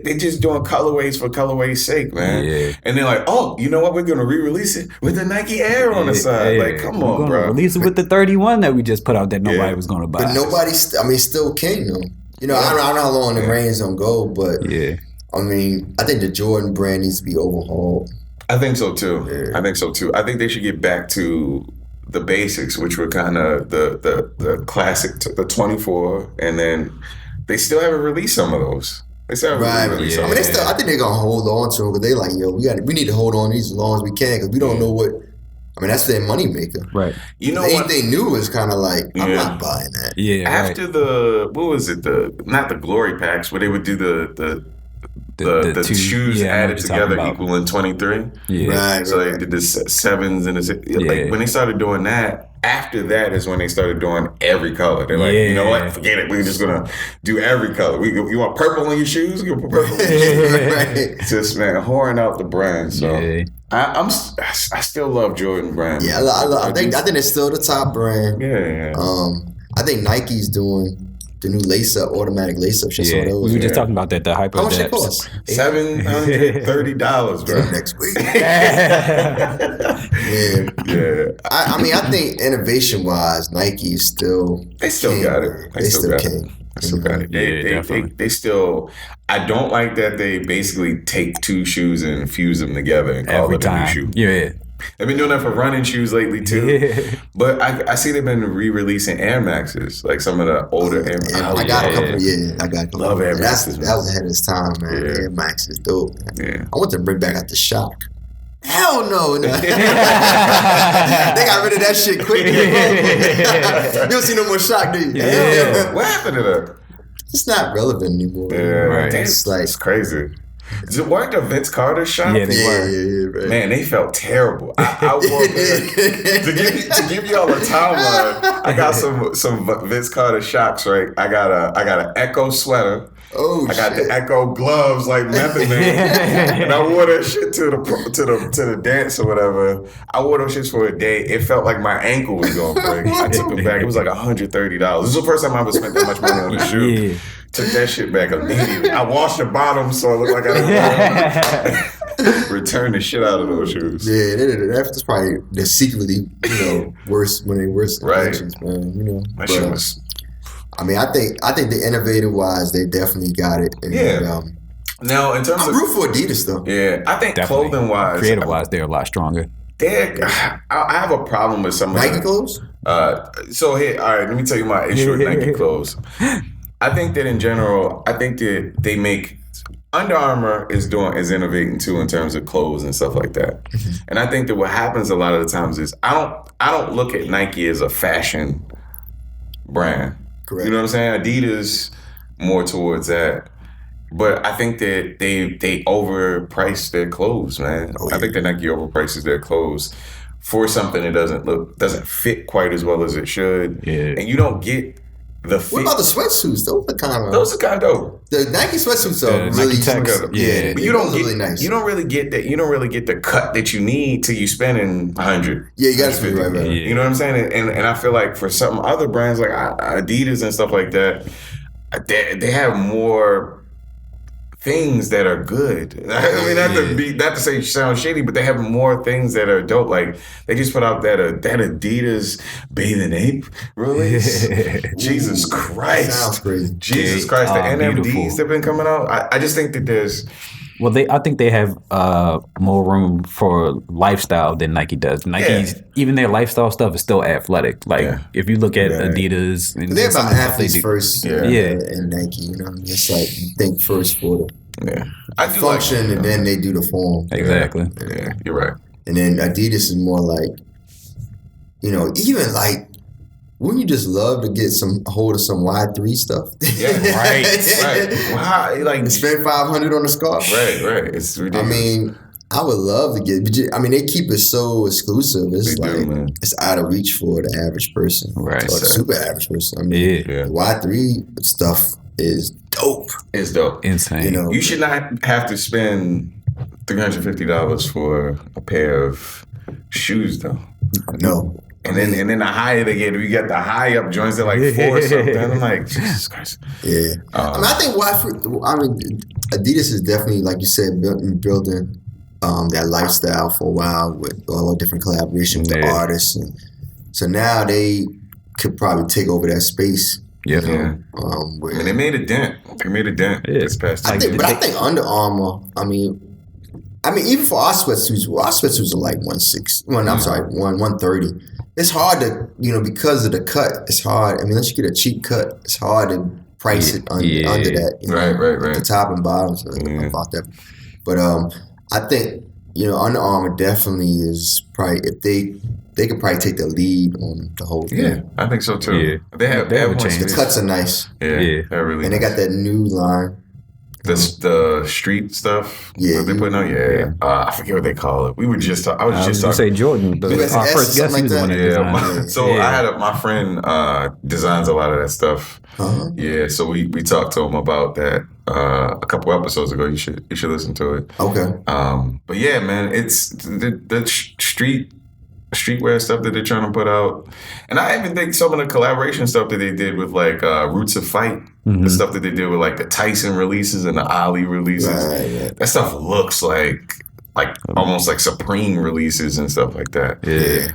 They just doing colorways for colorway's sake, man. Yeah. And they're like, oh, you know what? We're going to re-release it with the Nike Air on the side. Yeah. Like, come on, bro. Release it with the 31 that we just put out that nobody was going to buy. But nobody, still king though. You know, I don't know how long the reigns don't go, but I mean, I think the Jordan brand needs to be overhauled. I think so too. Yeah. I think so too. I think they should get back to the basics, which were kind of the classic, the 24, and then they still haven't released some of those. They still haven't released some. I mean, I think they're gonna hold on to them because they like, yo, we need to hold on to these as long as we can because we don't know what. I mean, that's their moneymaker. Right. You know anything new is kind of like, I'm not buying that. Yeah. After what was it? Not the glory packs, but they would do the shoes added together equaling 23. Yeah. Right. So they did the 7s and the like when they started doing that. After that is when they started doing every color. They're like, you know what? Forget it. We're just gonna do every color. You want purple on your shoes? You put purple on your shoes. Right. Just man, whoring out the brand. So I still love Jordan brand. Yeah, I think it's still the top brand. Yeah. I think Nike's doing the new automatic lace-ups. Yeah, we were just talking about that. The Hyper. How much it cost? $730, bro. Next week. I mean, I think innovation-wise, Nike is still. They still king, got it. They still got it. They still got it. They still. I don't like that they basically take two shoes and fuse them together and call it a new shoe. Yeah. They've been doing that for running shoes lately too. But I see they've been re-releasing Air Maxes, like some of the older Air Maxes. I got a couple. I got a couple. Love Air Maxes. That was ahead of its time, man. Yeah. Air Max is dope. Yeah. I want to bring back out the Shock. Hell no. They got rid of that shit quick. You don't see no more Shock, do you? Yeah. What happened to that? It's not relevant anymore. Yeah, right. It's crazy. Weren't the Vince Carter shop? Yeah, they were. Right. Man, they felt terrible. I walked in to give y'all a timeline. I got some Vince Carter shocks. Right, I got an Echo sweater. I got the Echo gloves like Method Man, and I wore that shit to the dance or whatever. I wore those shits for a day. It felt like my ankle was gonna break. I took it back. It was like $130. This is the first time I ever spent that much money on a shoe. Yeah. Took that shit back immediately. I washed the bottom so it looked like I didn't return the shit out of those shoes. Yeah, that's probably the secretly, worst when they worst inventions, man. My shit was. I mean, I think the innovative wise, they definitely got it. And, now, in terms I'm rooting for Adidas though. Yeah, I think clothing wise, creative wise, they're a lot stronger. I have a problem with some Nike clothes. So here, all right, let me tell you my issue with Nike clothes. I think that in general, that they make Under Armour is innovating too in terms of clothes and stuff like that. And I think that what happens a lot of the times is I don't look at Nike as a fashion brand. Correct. You know what I'm saying? Adidas more towards that. But I think that they overprice their clothes, man. I think that Nike overprices their clothes for something that doesn't fit quite as well as it should. Yeah. And you don't get the fit. What about the sweatsuits? Those are kind of dope. The Nike sweatsuits are really nice. But you don't get nice. You don't really get that. You don't really get the cut that you need till you spending $100. Yeah, you got to be right. Yeah. You know what I'm saying? And I feel like for some other brands like Adidas and stuff like that, they have more things that are good. I mean, not to say sound shady, but they have more things that are dope. Like they just put out that Adidas Bathing Ape release. Jesus Christ! Sounds crazy. Jesus Christ! The NMDs beautiful. That've been coming out. I just think that there's. Well, I think they have more room for lifestyle than Nike does. Nike's even their lifestyle stuff is still athletic. Like if you look at Adidas, and they're about athletes first. And Nike, it's like you think first for the function, and then they do the form. Exactly. Yeah, you're right. And then Adidas is more like, even like. Wouldn't you just love to get a hold of some Y3 stuff? Yeah, right. Wow, like spend $500 on a scarf. Right. It's ridiculous. I mean, I would love to get. But I mean, they keep it so exclusive. It's it's out of reach for the average person, right? Or the super average person. I mean, the Y3 stuff is dope. It's dope, insane. You know, you should not have to spend $350 for a pair of shoes, though. No. And then the higher they get, we got the high up joints that like 4 or something. I'm like, Jesus Christ. Yeah. I think Adidas is definitely, like you said, building that lifestyle for a while with all the different collaborations with the artists. And so now they could probably take over that space. Yeah. And they made a dent. This past time. But I think Under Armour, I mean, even for our sweatsuits are like 160. Well, I'm sorry, 130. It's hard to, because of the cut, it's hard. I mean, unless you get a cheap cut, it's hard to price it under that. Right. The top and bottom, so about that. But I think, Under Armour definitely is probably, if they could probably take the lead on the whole thing. Yeah, I think so too. Yeah. They have changed. The cuts are nice. Yeah. They're really and they got that new line. The street stuff that they put out, I forget what they call it. We were just I was just talking. Say Jordan, our first guest, he was one that So I had my friend designs a lot of that stuff. Uh-huh. Yeah, so we talked to him about that a couple episodes ago. You should listen to it. Okay. But yeah, man, it's the streetwear stuff that they're trying to put out. And I even think some of the collaboration stuff that they did with like Roots of Fight, the stuff that they did with like the Tyson releases and the Ali releases, that stuff looks like almost like Supreme releases and stuff like that. Yeah.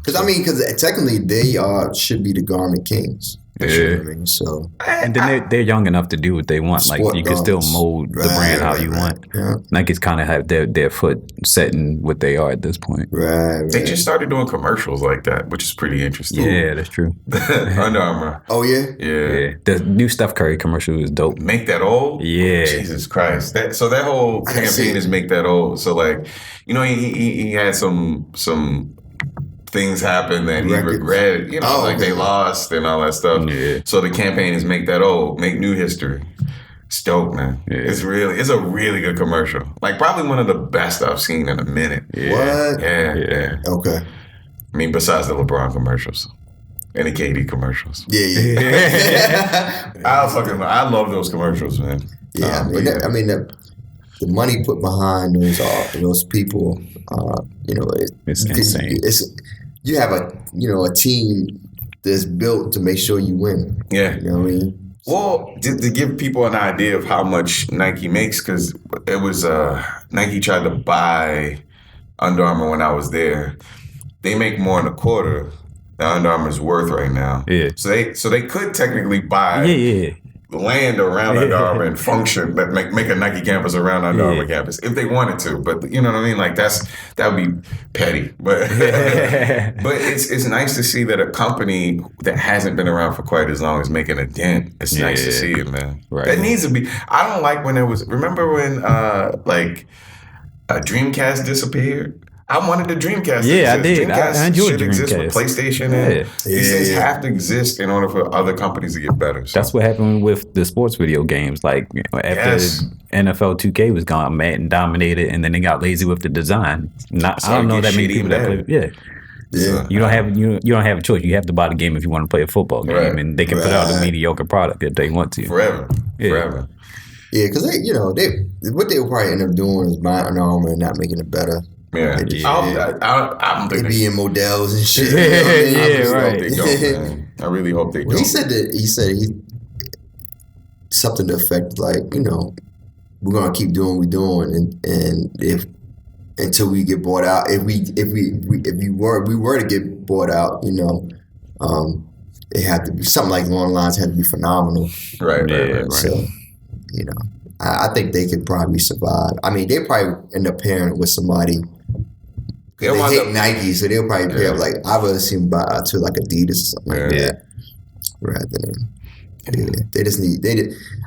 Because technically they should be the garment kings. Yeah. So and then they're young enough to do what they want. Like you can still mold the brand how you want. Yeah. Nike's kind of have their foot set in what they are at this point. Right. They just started doing commercials like that, which is pretty interesting. Yeah, that's true. Under Armour. Oh yeah. Yeah. The new Steph Curry commercial is dope. Make that old. Yeah. Jesus Christ. That whole campaign is make that old. So like, he had some things happen that he regretted, they lost and all that stuff. Yeah. So the campaign is make that old, make new history. It's dope, man. Yeah. It's a really good commercial. Like probably one of the best I've seen in a minute. Yeah. What? Yeah. Okay. I mean, besides the LeBron commercials. And the KD commercials. Yeah. I love those commercials, man. Yeah, the money put behind those people, it's insane. You have a team that's built to make sure you win. Yeah. You know what I mean? Well, to give people an idea of how much Nike makes, because it was Nike tried to buy Under Armour when I was there. They make more in a quarter than Under Armour's worth right now. Yeah. So they could technically buy land around Under Armour and function, but make a Nike campus around Under Armour campus if they wanted to. But you know what I mean? Like that would be petty. But but it's nice to see that a company that hasn't been around for quite as long is making a dent. It's nice to see it, man. Right. That needs to be. I don't like when remember when Dreamcast disappeared? I wanted the Dreamcast. Yeah, I did. Dreamcast I enjoyed should exist with PlayStation. And these things have to exist in order for other companies to get better. So. That's what happened with the sports video games. Like after NFL 2K was gone, Madden dominated, and then they got lazy with the design. I don't know that many people that play. Yeah. Yeah. You don't have a choice. You have to buy the game if you want to play a football game, and they can put out a mediocre product if they want to. Forever. Yeah, because what they will probably end up doing is buying Under Armour and not making it better. Yeah, I'm they be in models and shit. I really hope they don't. He said something to the effect like, we're gonna keep doing what we're doing, and if until we get bought out, if we were to get bought out, it had to be something like along the lines had to be phenomenal. Right. So, I think they could probably survive. I mean, they probably end up pairing it with somebody. They hate Nike, so they'll probably pair up like I would assume to like Adidas or something like that. Rather than they just need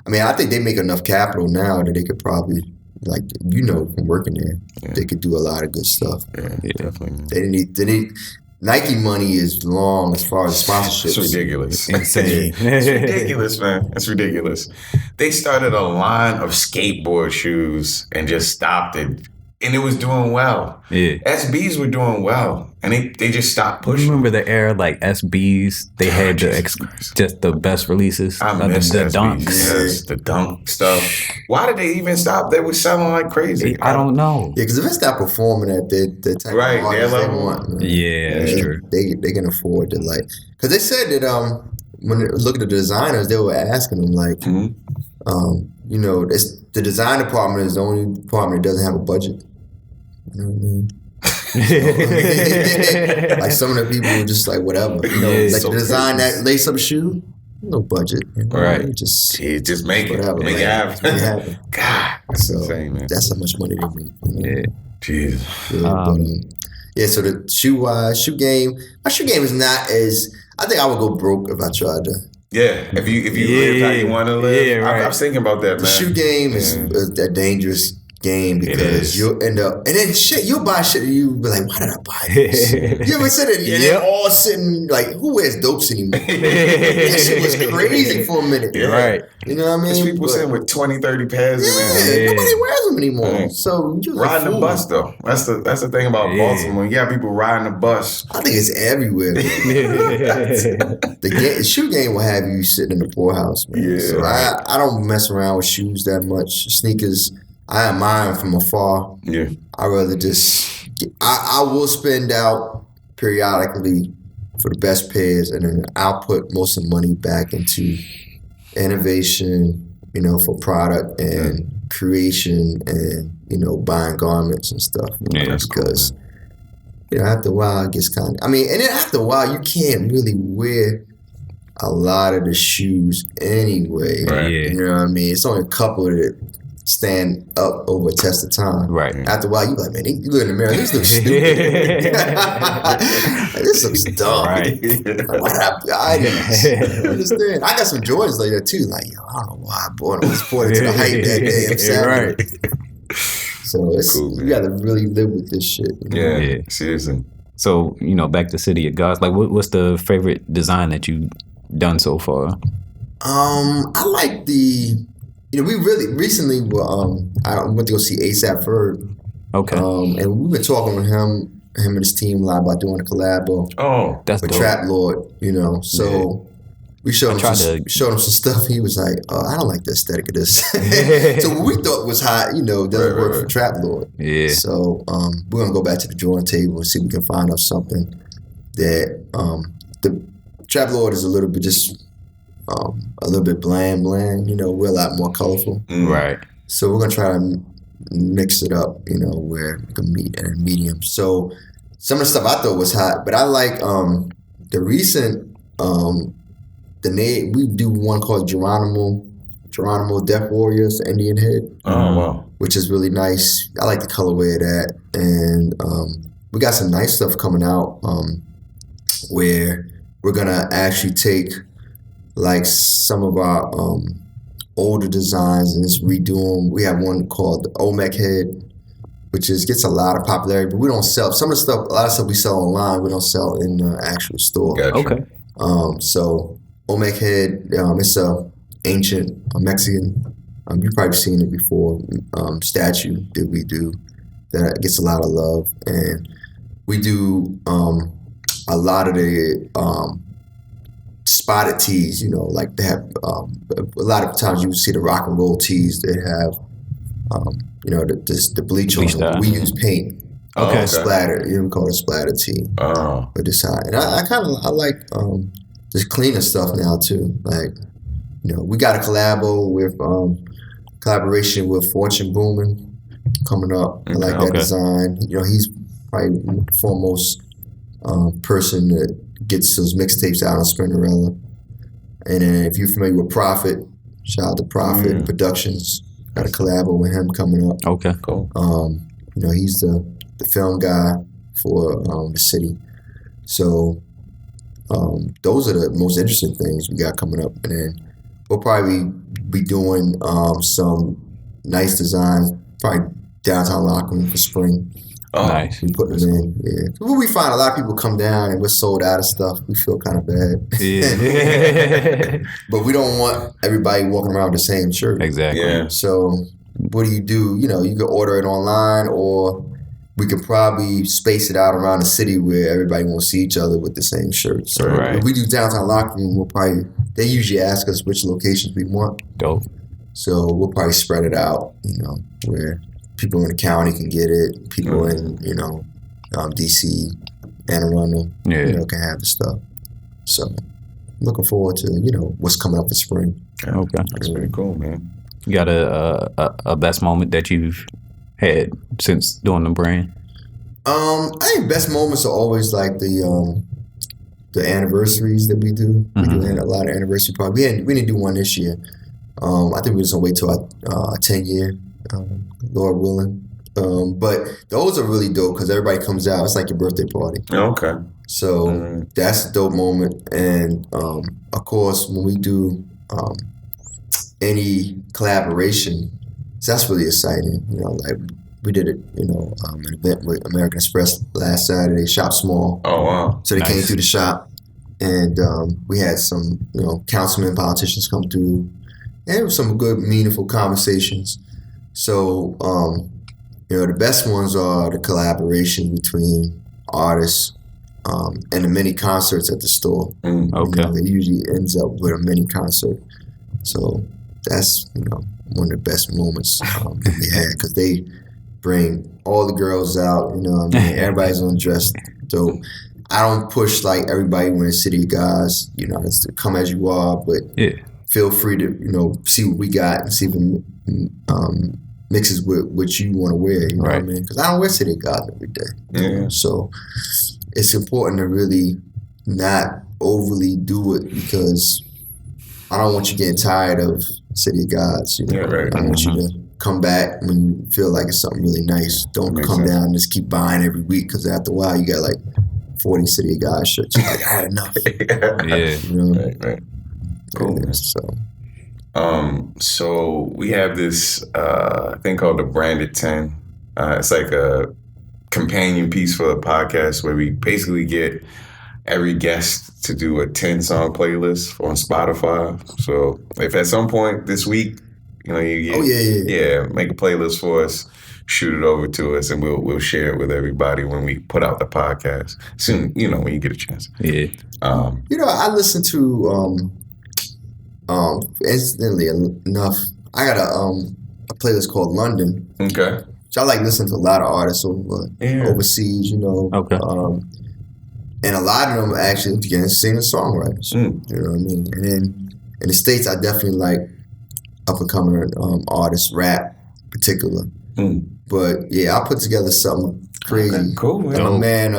I think they make enough capital now that they could probably from working there, they could do a lot of good stuff. Yeah, definitely. They need Nike money is long as far as sponsorship. It's ridiculous. Insane. It's ridiculous, man. It's ridiculous. They started a line of skateboard shoes and just stopped it and it was doing well. Yeah. SBs were doing well, and they just stopped pushing. Remember the era like SBs? They had just the best releases. I miss the dunks. Yes, the dunk stuff. Why did they even stop? They were selling like crazy. I don't know. Yeah, because if it's not performing at the type of artists they want, man, that's true. They can afford to like. Because they said that when they look at the designers, they were asking them like, you know, the design department is the only department that doesn't have a budget. You know what I mean? Like some of the people were just like whatever, you know, like so design that lace up shoe, no budget, you know, right? Just make whatever, it, make it happen. God, that's insane, man. That's how much money they make. You know? Yeah, jeez. Yeah, so the shoe game, my shoe game is not as. I think I would go broke if I tried to. Yeah, if you live how you want to live. Yeah, right. I was thinking about that, man. The shoe game is a dangerous game because you'll end up and then you'll buy shit and you'll be like, why did I buy this? You ever said it? And they're all sitting like, who wears dopes anymore? That shit was crazy for a minute. Yeah. Right. You know what I mean? There's people sitting with 20, 30 pairs in there. Nobody wears them anymore. Right. So you riding the bus though. That's the thing about Baltimore. You got people riding the bus. I think it's everywhere. The shoe game will have you sitting in the poorhouse, man. Yeah. So I don't mess around with shoes that much. Sneakers, I admire them from afar. Yeah. I rather just I will spend out periodically for the best pairs, and then I'll put most of the money back into innovation, you know, for product and creation, and you know, buying garments and stuff. You know, because you know, after a while it gets kind of. I mean, and then after a while you can't really wear a lot of the shoes anyway. Right. You know what I mean? It's only a couple that stand up over a test of time. Right. After a while, you like, man, you look in the mirror, this looks stupid. This looks dumb. Right. I didn't understand. I got some Jordans like that too. Like, yo, I don't know why I bought them. I was pointing to the hype that day. I'm Saturday. So it's cool, you got to really live with this shit. You know? Yeah, seriously. So, you know, back to City of Gods. Like, what's the favorite design that you've done so far? I like the. You know, we really recently I went to go see A$AP Ferg. Okay. And we've been talking with him and his team a lot about doing a collab that's with dope. Trap Lord, you know. So we showed him some stuff. He was like, I don't like the aesthetic of this. So what we thought was hot, you know, doesn't work for Trap Lord. Yeah. So we're gonna go back to the drawing table and see if we can find out something that the Trap Lord is a little bit just a little bit bland, you know, we're a lot more colorful. Right. So we're going to try to mix it up, you know, where we can meet at a medium. So some of the stuff I thought was hot, but I like the recent, we do one called Geronimo Death Warriors, Indian Head. Oh, wow. Which is really nice. I like the colorway of that. And we got some nice stuff coming out where we're going to actually take like some of our older designs and just redo them. We have one called the Olmec Head, which gets a lot of popularity, but we don't sell some of the stuff. A lot of stuff we sell online, we don't sell in the actual store. Gotcha. Okay. So Olmec Head, it's a ancient Mexican. You've probably seen it before. Statue that we do that gets a lot of love, and we do a lot of the spotted tees, you know, like they have a lot of times you see the rock and roll tees that have you know, the bleach on them. We use paint. Okay. Splatter. You know, we call it a splatter tee. Oh. With this side. And I like just cleaner stuff now too. Like, you know, we got a collaboration with Fortune Boomin coming up. I like that design. You know, he's probably the foremost person that gets those mixtapes out on Spinnerella. And then if you're familiar with Prophet, shout out to Prophet Productions. Got a collab with him coming up. Okay, cool. You know, he's the film guy for the city. So those are the most interesting things we got coming up. And then we'll probably be doing some nice designs, probably downtown Lockwood for spring. Oh, nice. We put them in, yeah. When we find a lot of people come down and we're sold out of stuff, we feel kind of bad. Yeah. But we don't want everybody walking around with the same shirt. Exactly. Yeah. So, what do? You know, you can order it online, or we can probably space it out around the city where everybody won't see each other with the same shirt. So if we do downtown locker room, they usually ask us which locations we want. Dope. So we'll probably spread it out, you know, where people in the county can get it, people in, you know, DC, Anne Arundel, you know, can have the stuff. So looking forward to, you know, what's coming up in spring. Okay. That's pretty cool, man. You got a best moment that you've had since doing the brand? I think best moments are always like the anniversaries that we do. We do a lot of anniversary parties. We didn't do one this year. I think we're just gonna wait till our 10-year, Lord willing. But those are really dope because everybody comes out. It's like your birthday party. Okay. So that's a dope moment. And of course, when we do any collaboration, that's really exciting. You know, like we did it, you know, an event with American Express last Saturday, Shop Small. Oh, wow. So they came through the shop, and we had some, you know, councilmen, politicians come through, and it was some good, meaningful conversations. So, you know, the best ones are the collaboration between artists and the mini concerts at the store. Okay. You know, it usually ends up with a mini concert. So that's, you know, one of the best moments that we had because they bring all the girls out, you know what I mean? Everybody's undressed dope. I don't push like everybody wearing City of Gods, you know, it's to come as you are, but feel free to, you know, see what we got and see if it mixes with what you want to wear, you know what I mean? Because I don't wear City of Gods every day. You know? So it's important to really not overly do it because I don't want you getting tired of City of Gods. You know? I want you to come back when you feel like it's something really nice. Don't come down and just keep buying every week because after a while you got like 40 City of God shirts. You're like, I had enough. You know? Cool. So we have this thing called the Branded 10. It's like a companion piece for the podcast where we basically get every guest to do a 10-song playlist on Spotify. So if at some point this week, you know, make a playlist for us, shoot it over to us, and we'll share it with everybody when we put out the podcast soon. You know, when you get a chance. You know, I listen to incidentally enough, I got a playlist called London. Okay. So I like listening to a lot of artists overseas. You know. Okay. And a lot of them are actually, again, singer-songwriters. You know what I mean? And then in the States, I definitely like up-and-coming artists, rap in particular. But, yeah, I put together something crazy. Okay, cool. And my man,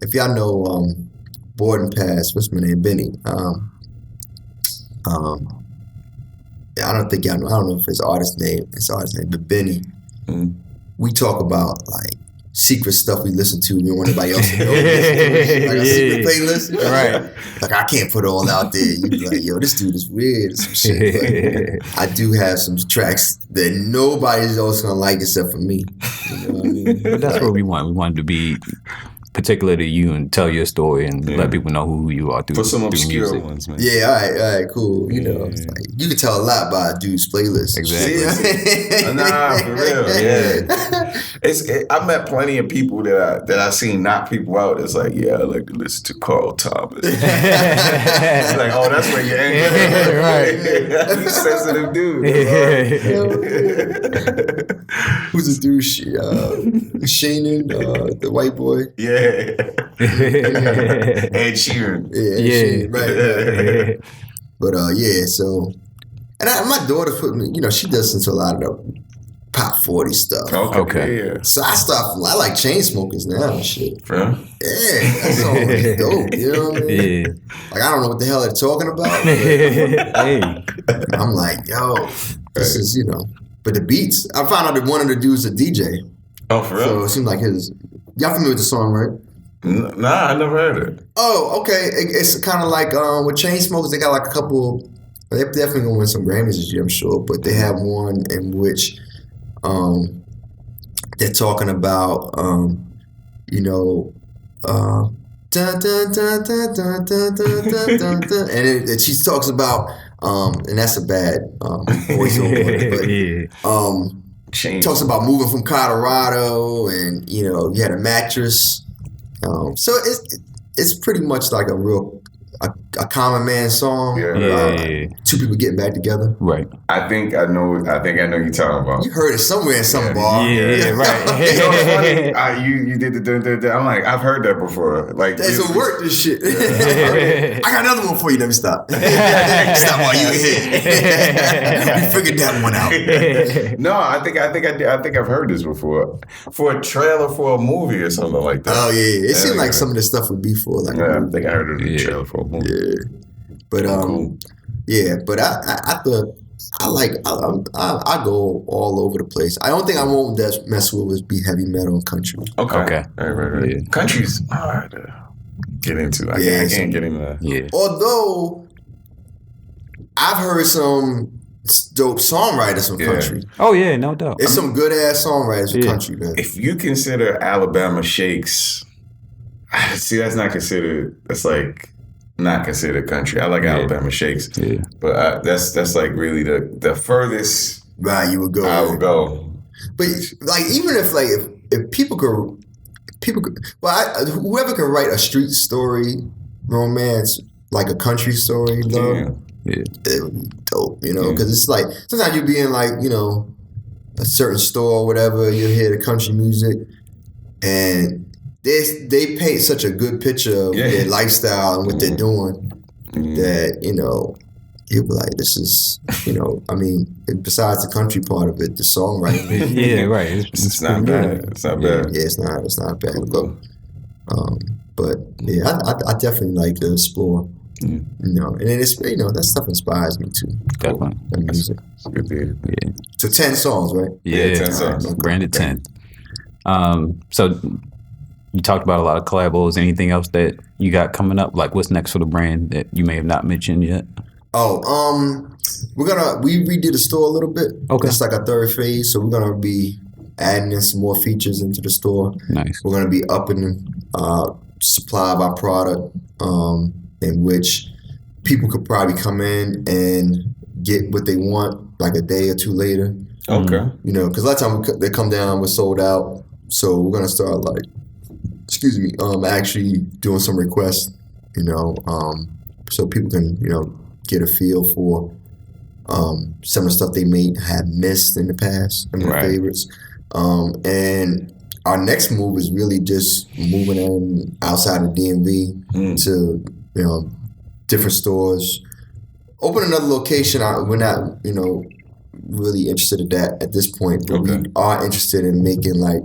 if y'all know Boarding Pass, what's my name? Benny. I don't think y'all know. I don't know if it's artist name, but Benny. We talk about, like, secret stuff we listen to. We don't want anybody else to know. Like a secret playlist. Right. Like I can't put it all out there. You'd be like, yo, this dude is weird or some shit. But I do have some tracks that nobody's else gonna like except for me. You know what I mean? But that's what we want. We want to be particular to you and tell your story and let people know who you are through some obscure music. ones, man. Yeah, all right, cool. You know, it's like, you can tell a lot by a dude's playlist. Exactly. Nah, for real. Yeah. I met plenty of people that I seen knock people out. It's like, I like to listen to Carl Thomas. It's like, oh, that's where you're angry. Right. He's a sensitive dude. Who's this dude? Shannon, the white boy. Yeah. Ed Sheeran. Sheeran, right. But so, and my daughter put me, you know, she does listen to a lot of the pop 40 stuff. Okay. So I like Chainsmokers now and shit. Yeah. That song is dope. You know what I mean? Yeah. Like I don't know what the hell they're talking about. But I'm like, yo, this is, you know. But the beats, I found out that one of the dudes a DJ. Oh, for real? So it seemed like y'all familiar with the song, right? Nah, I never heard it. Oh, okay. It's kind of like with Chainsmokers, they got like a couple. They're definitely gonna win some Grammys this year, I'm sure. But they have one in which they're talking about, you know, dun, dun, dun, dun, dun, dun, dun, dun, dun, dun, and she talks about, and that's a bad voiceover, but changed. Talks about moving from Colorado, and you had a mattress. So it's pretty much like a common man song. Yeah. Two people getting back together. Right. I think I know you're talking about. You heard it somewhere in some bar. Yeah, right. It's funny. You did the. I'm like, I've heard that before. Like, that's a work. This shit. I got another one for you. Let me stop. Stop while you here. We figured that one out. No, I think I've heard this before. For a trailer for a movie or something like that. Oh yeah, it seemed like some of this stuff would be for like. Yeah, I think I heard it in a trailer for a movie. Yeah, but cool. Yeah, but I thought I go all over the place. I don't think I won't mess with is be heavy metal and country. Okay. Right. Yeah. Country's hard to get into. I can't get into that. Yeah. Although I've heard some dope songwriters from country. Oh yeah, no doubt. There's some good ass songwriters from country, man. If you consider Alabama Shakes, see, that's not considered. That's like not considered country. I like Alabama Shakes, but that's like really the furthest. Right, you would go. I would go. But like, even if people could, whoever can write a street story romance like a country story, love, it would be dope, because it's like sometimes you be in like a certain store or whatever, you hear the country music, and they paint such a good picture of their lifestyle and what they're doing that you'll be like, this is I mean, besides the country part of it, the songwriting. Yeah, right. It's not bad. It's not bad. Yeah, it's not bad. But yeah, I definitely like to explore. And then it's that stuff inspires me too. Definitely. That music. It's good to hear. Yeah. So 10 songs, right? Yeah, 10 songs. Branded 10. So you talked about a lot of collabos. Anything else that you got coming up? Like what's next for the brand that you may have not mentioned yet? Oh, we redid the store a little bit. Okay. It's like a third phase, so we're gonna be adding in some more features into the store. Nice. We're gonna be upping supply of our product, in which people could probably come in and get what they want like a day or two later. Okay. Because a lot of times they come down, we're sold out, so we're gonna start actually doing some requests, so people can get a feel for some of the stuff they may have missed in the past, some of their favorites. And our next move is really just moving in outside of DMV to different stores. Open another location. We're not really interested in that at this point, but we are interested in making like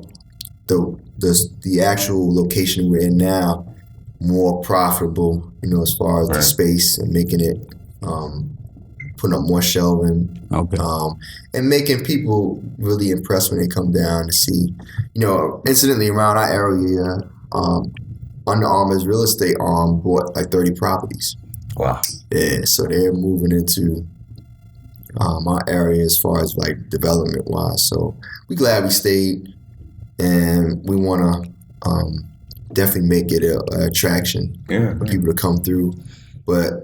the actual location we're in now more profitable, as far as the space, and making it putting up more shelving, and making people really impressed when they come down to see. Incidentally, around our area, Under Armour's real estate arm bought like 30 properties. Wow. Yeah, so they're moving into our area as far as like development wise. So we're glad we stayed, and we want to definitely make it an attraction for people to come through. But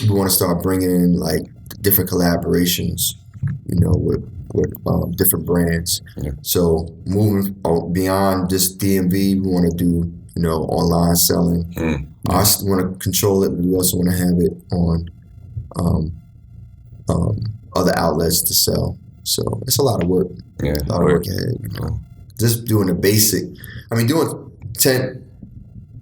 we want to start bringing in like different collaborations, with different brands. Yeah. So moving beyond just DMV, we want to do online selling. I want to control it, but we also want to have it on other outlets to sell. So it's a lot of work. Yeah, a lot of work ahead. Just doing the basic. I mean,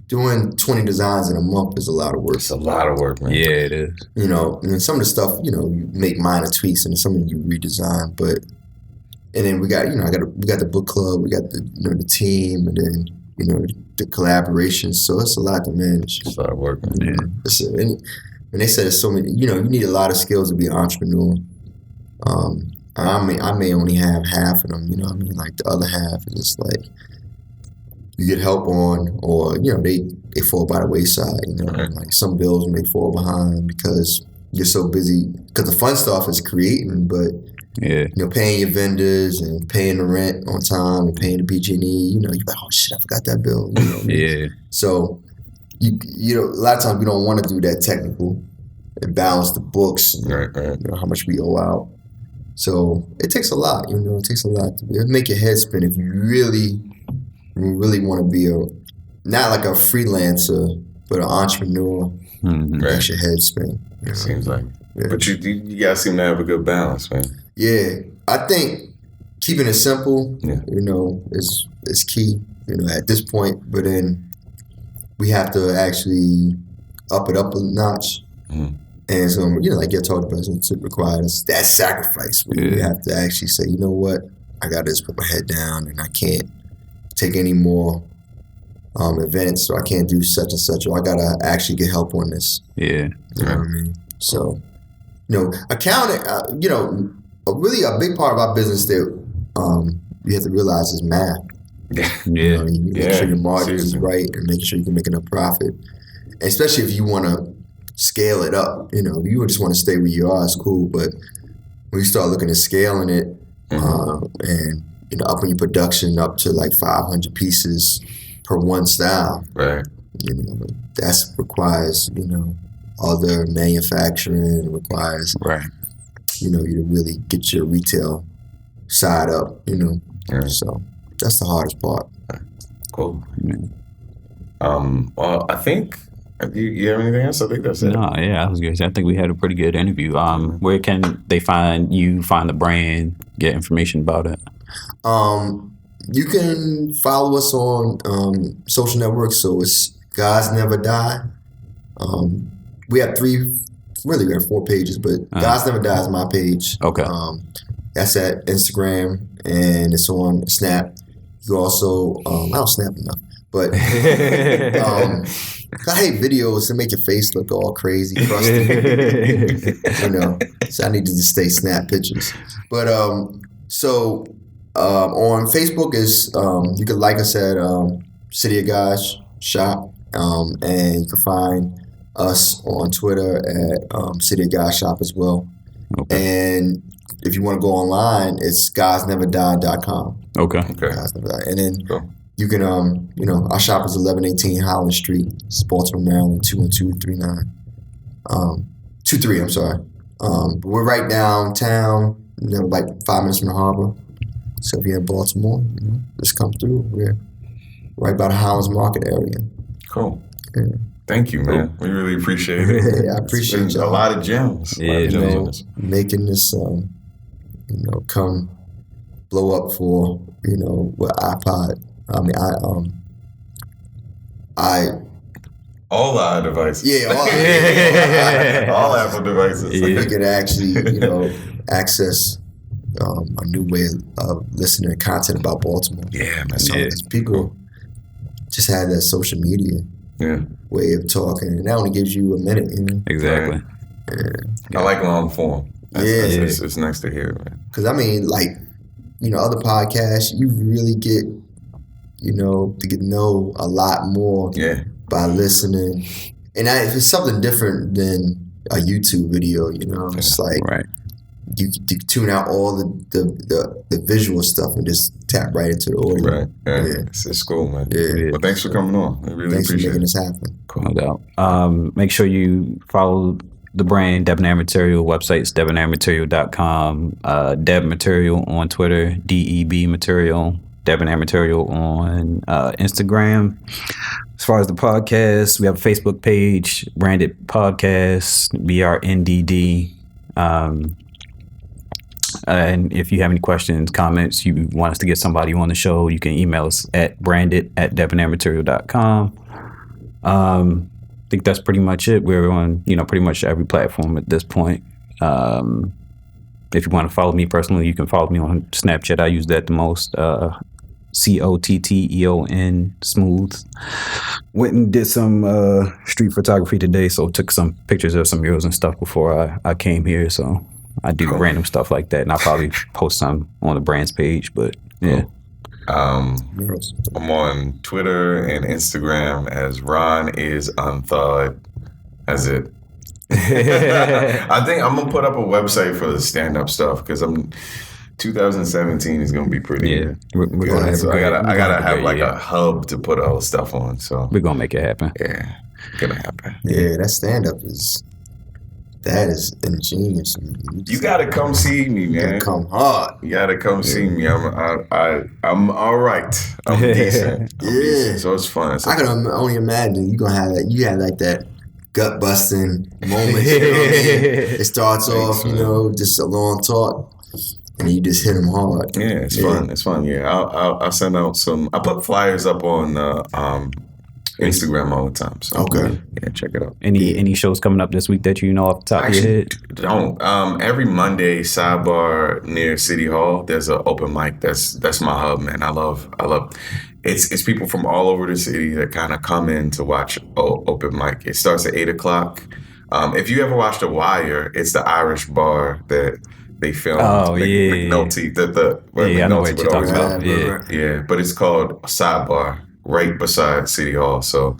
doing 20 designs in a month is a lot of work. It's a lot of work, man. Yeah, it is. And some of the stuff, you make minor tweaks, and some of it you redesign. And then we got, we got the book club, we got the team, and then the collaborations. So it's a lot to manage. It's a lot of work, man. Yeah. And they said there's so many. You need a lot of skills to be an entrepreneur. I may only have half of them. Like the other half is just like you get help on, or they fall by the wayside. Like some bills may fall behind because you're so busy. Because the fun stuff is creating, but paying your vendors and paying the rent on time and paying the PG&E. You're like, oh shit, I forgot that bill. So a lot of times we don't want to do that technical and balance the books. And, how much we owe out. So it takes a lot, it takes a lot to make your head spin if you really want to be not like a freelancer, but an entrepreneur. Makes your head spin. It seems like. Yeah. But you guys seem to have a good balance, man. Yeah. I think keeping it simple, is key, at this point. But then we have to actually up it up a notch. And so, like you talked about, it requires that sacrifice where you have to actually say, you know what, I got to just put my head down and I can't take any more events, or I can't do such and such, or I got to actually get help on this. Yeah. You know what I mean? So, accounting, really a big part of our business that you have to realize is math. Yeah. You make sure your margins is right and make sure you can make enough profit. And especially if you want to scale it up. If you just want to stay where you are, it's cool. But when you start looking at scaling it and upping your production up to like 500 pieces per one style, right? That requires other manufacturing. It requires you to really get your retail side up. So that's the hardest part. Cool. Well, I think. You have anything else? I think that's it. No, yeah, I was going to say, I think we had a pretty good interview. Where can they find the brand, get information about it? You can follow us on social networks. So it's Guys Never Die. We have we have 4 pages, but Guys Never Die is my page. Okay. That's at Instagram, and it's on Snap. You also, I don't snap enough, but I hate videos that make your face look all crazy, crusty. So I need to just stay snap pictures. But on Facebook is you can like us at City of Guys Shop, and you can find us on Twitter at City of Guys Shop as well. Okay. And if you want to go online, it's guysneverdie.com. Okay. Guys Never Die. And then you can, our shop is 1118 Holland Street, it's Baltimore, Maryland, 21239. 23, I'm sorry. But we're right downtown, like 5 minutes from the harbor. So if you're in Baltimore, just come through. We're right by the Highlands Market area. Cool. Yeah. Thank you, man. We really appreciate it. Yeah, I appreciate a lot of gems. Making this, come blow up for, with iPod. All our devices. Yeah, all Apple devices. So you can actually, access a new way of listening to content about Baltimore. Yeah, man. So people just have that social media way of talking, and that only gives you a minute. Exactly. I like long form. It's nice to hear, man. Because other podcasts, you really get, to get to know a lot more by listening. And if it's something different than a YouTube video, it's like you tune out all the visual stuff and just tap right into the audio. Right. Yeah. It's cool, man. Yeah. Well, thanks for coming on. I really thanks appreciate for making this happen. Cool. No doubt. Make sure you follow the brand Debonair Material. Website's debonairmaterial.com. Deb Material on Twitter, DEB Material. Debonair Material on Instagram. As far as the podcast, we have a Facebook page, Branded Podcast, BRNDD. And if you have any questions, comments, you want us to get somebody on the show, you can email us at branded@debonairmaterial.com. I think that's pretty much it. We're on, pretty much every platform at this point. If you want to follow me personally, you can follow me on Snapchat. I use that the most. COTTEON Smooth. Went and did some street photography today, so took some pictures of some murals and stuff before I came here. So I do random stuff like that, and I'll probably post some on the brand's page. But yeah. I'm on Twitter and Instagram as Ron is Unthawed. That's it. I think I'm gonna put up a website for the stand-up stuff because 2017 is gonna be pretty. Yeah, we're gonna have. So I gotta have like a hub to put all the stuff on. So we're gonna make it happen. Yeah, gonna happen. Yeah, that stand-up is That is ingenious. You gotta come see me, man. Come hard. You gotta come see me. I'm all right. I'm decent. Decent. So it's fun. I can only imagine you have like that gut busting moment. You know what I mean? It starts off, just a long talk, and you just hit them hard. Yeah, it's fun. It's fun. Yeah, I'll send out some. I put flyers up on Instagram all the time. So okay, yeah, check it out. Any shows coming up this week that you know off the top of your head? Don't. Every Monday, Sidebar near City Hall, there's an open mic. That's my hub, man. I love. It's people from all over the city that kind of come in to watch open mic. It starts at 8:00. If you ever watched The Wire, it's the Irish bar that they filmed. McNulty. I know what you're talking about. Yeah, but it's called Sidebar, right beside City Hall. So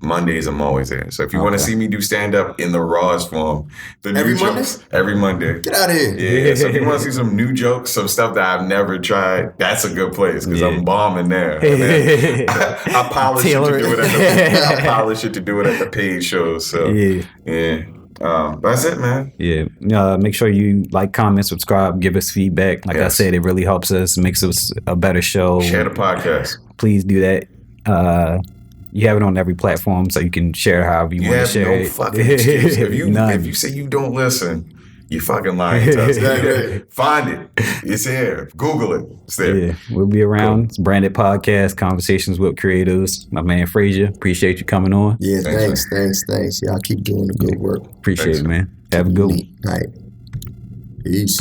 Mondays I'm always there. So if you want to see me do stand-up in the rawest form, every Monday. Get out of here. Yeah, so if you want to see some new jokes, some stuff that I've never tried, that's a good place because I'm bombing there. I polish it to do it at the paid shows. So yeah. That's it, man. Yeah. Make sure you like, comment, subscribe, give us feedback. Like I said, it really helps us, makes us a better show. Share the podcast. Please do that. You have it on every platform, so you can share however you want to share it. Fucking excuse. If you say you don't listen, you fucking lying to us. Find it. It's here. Google it. It's there. Yeah, we'll be around. Cool. It's Branded Podcast, Conversations with Creators. My man Fraizer, appreciate you coming on. Yeah, thanks. Y'all keep doing the good work. Appreciate it, man. Have a good one. All right. Peace.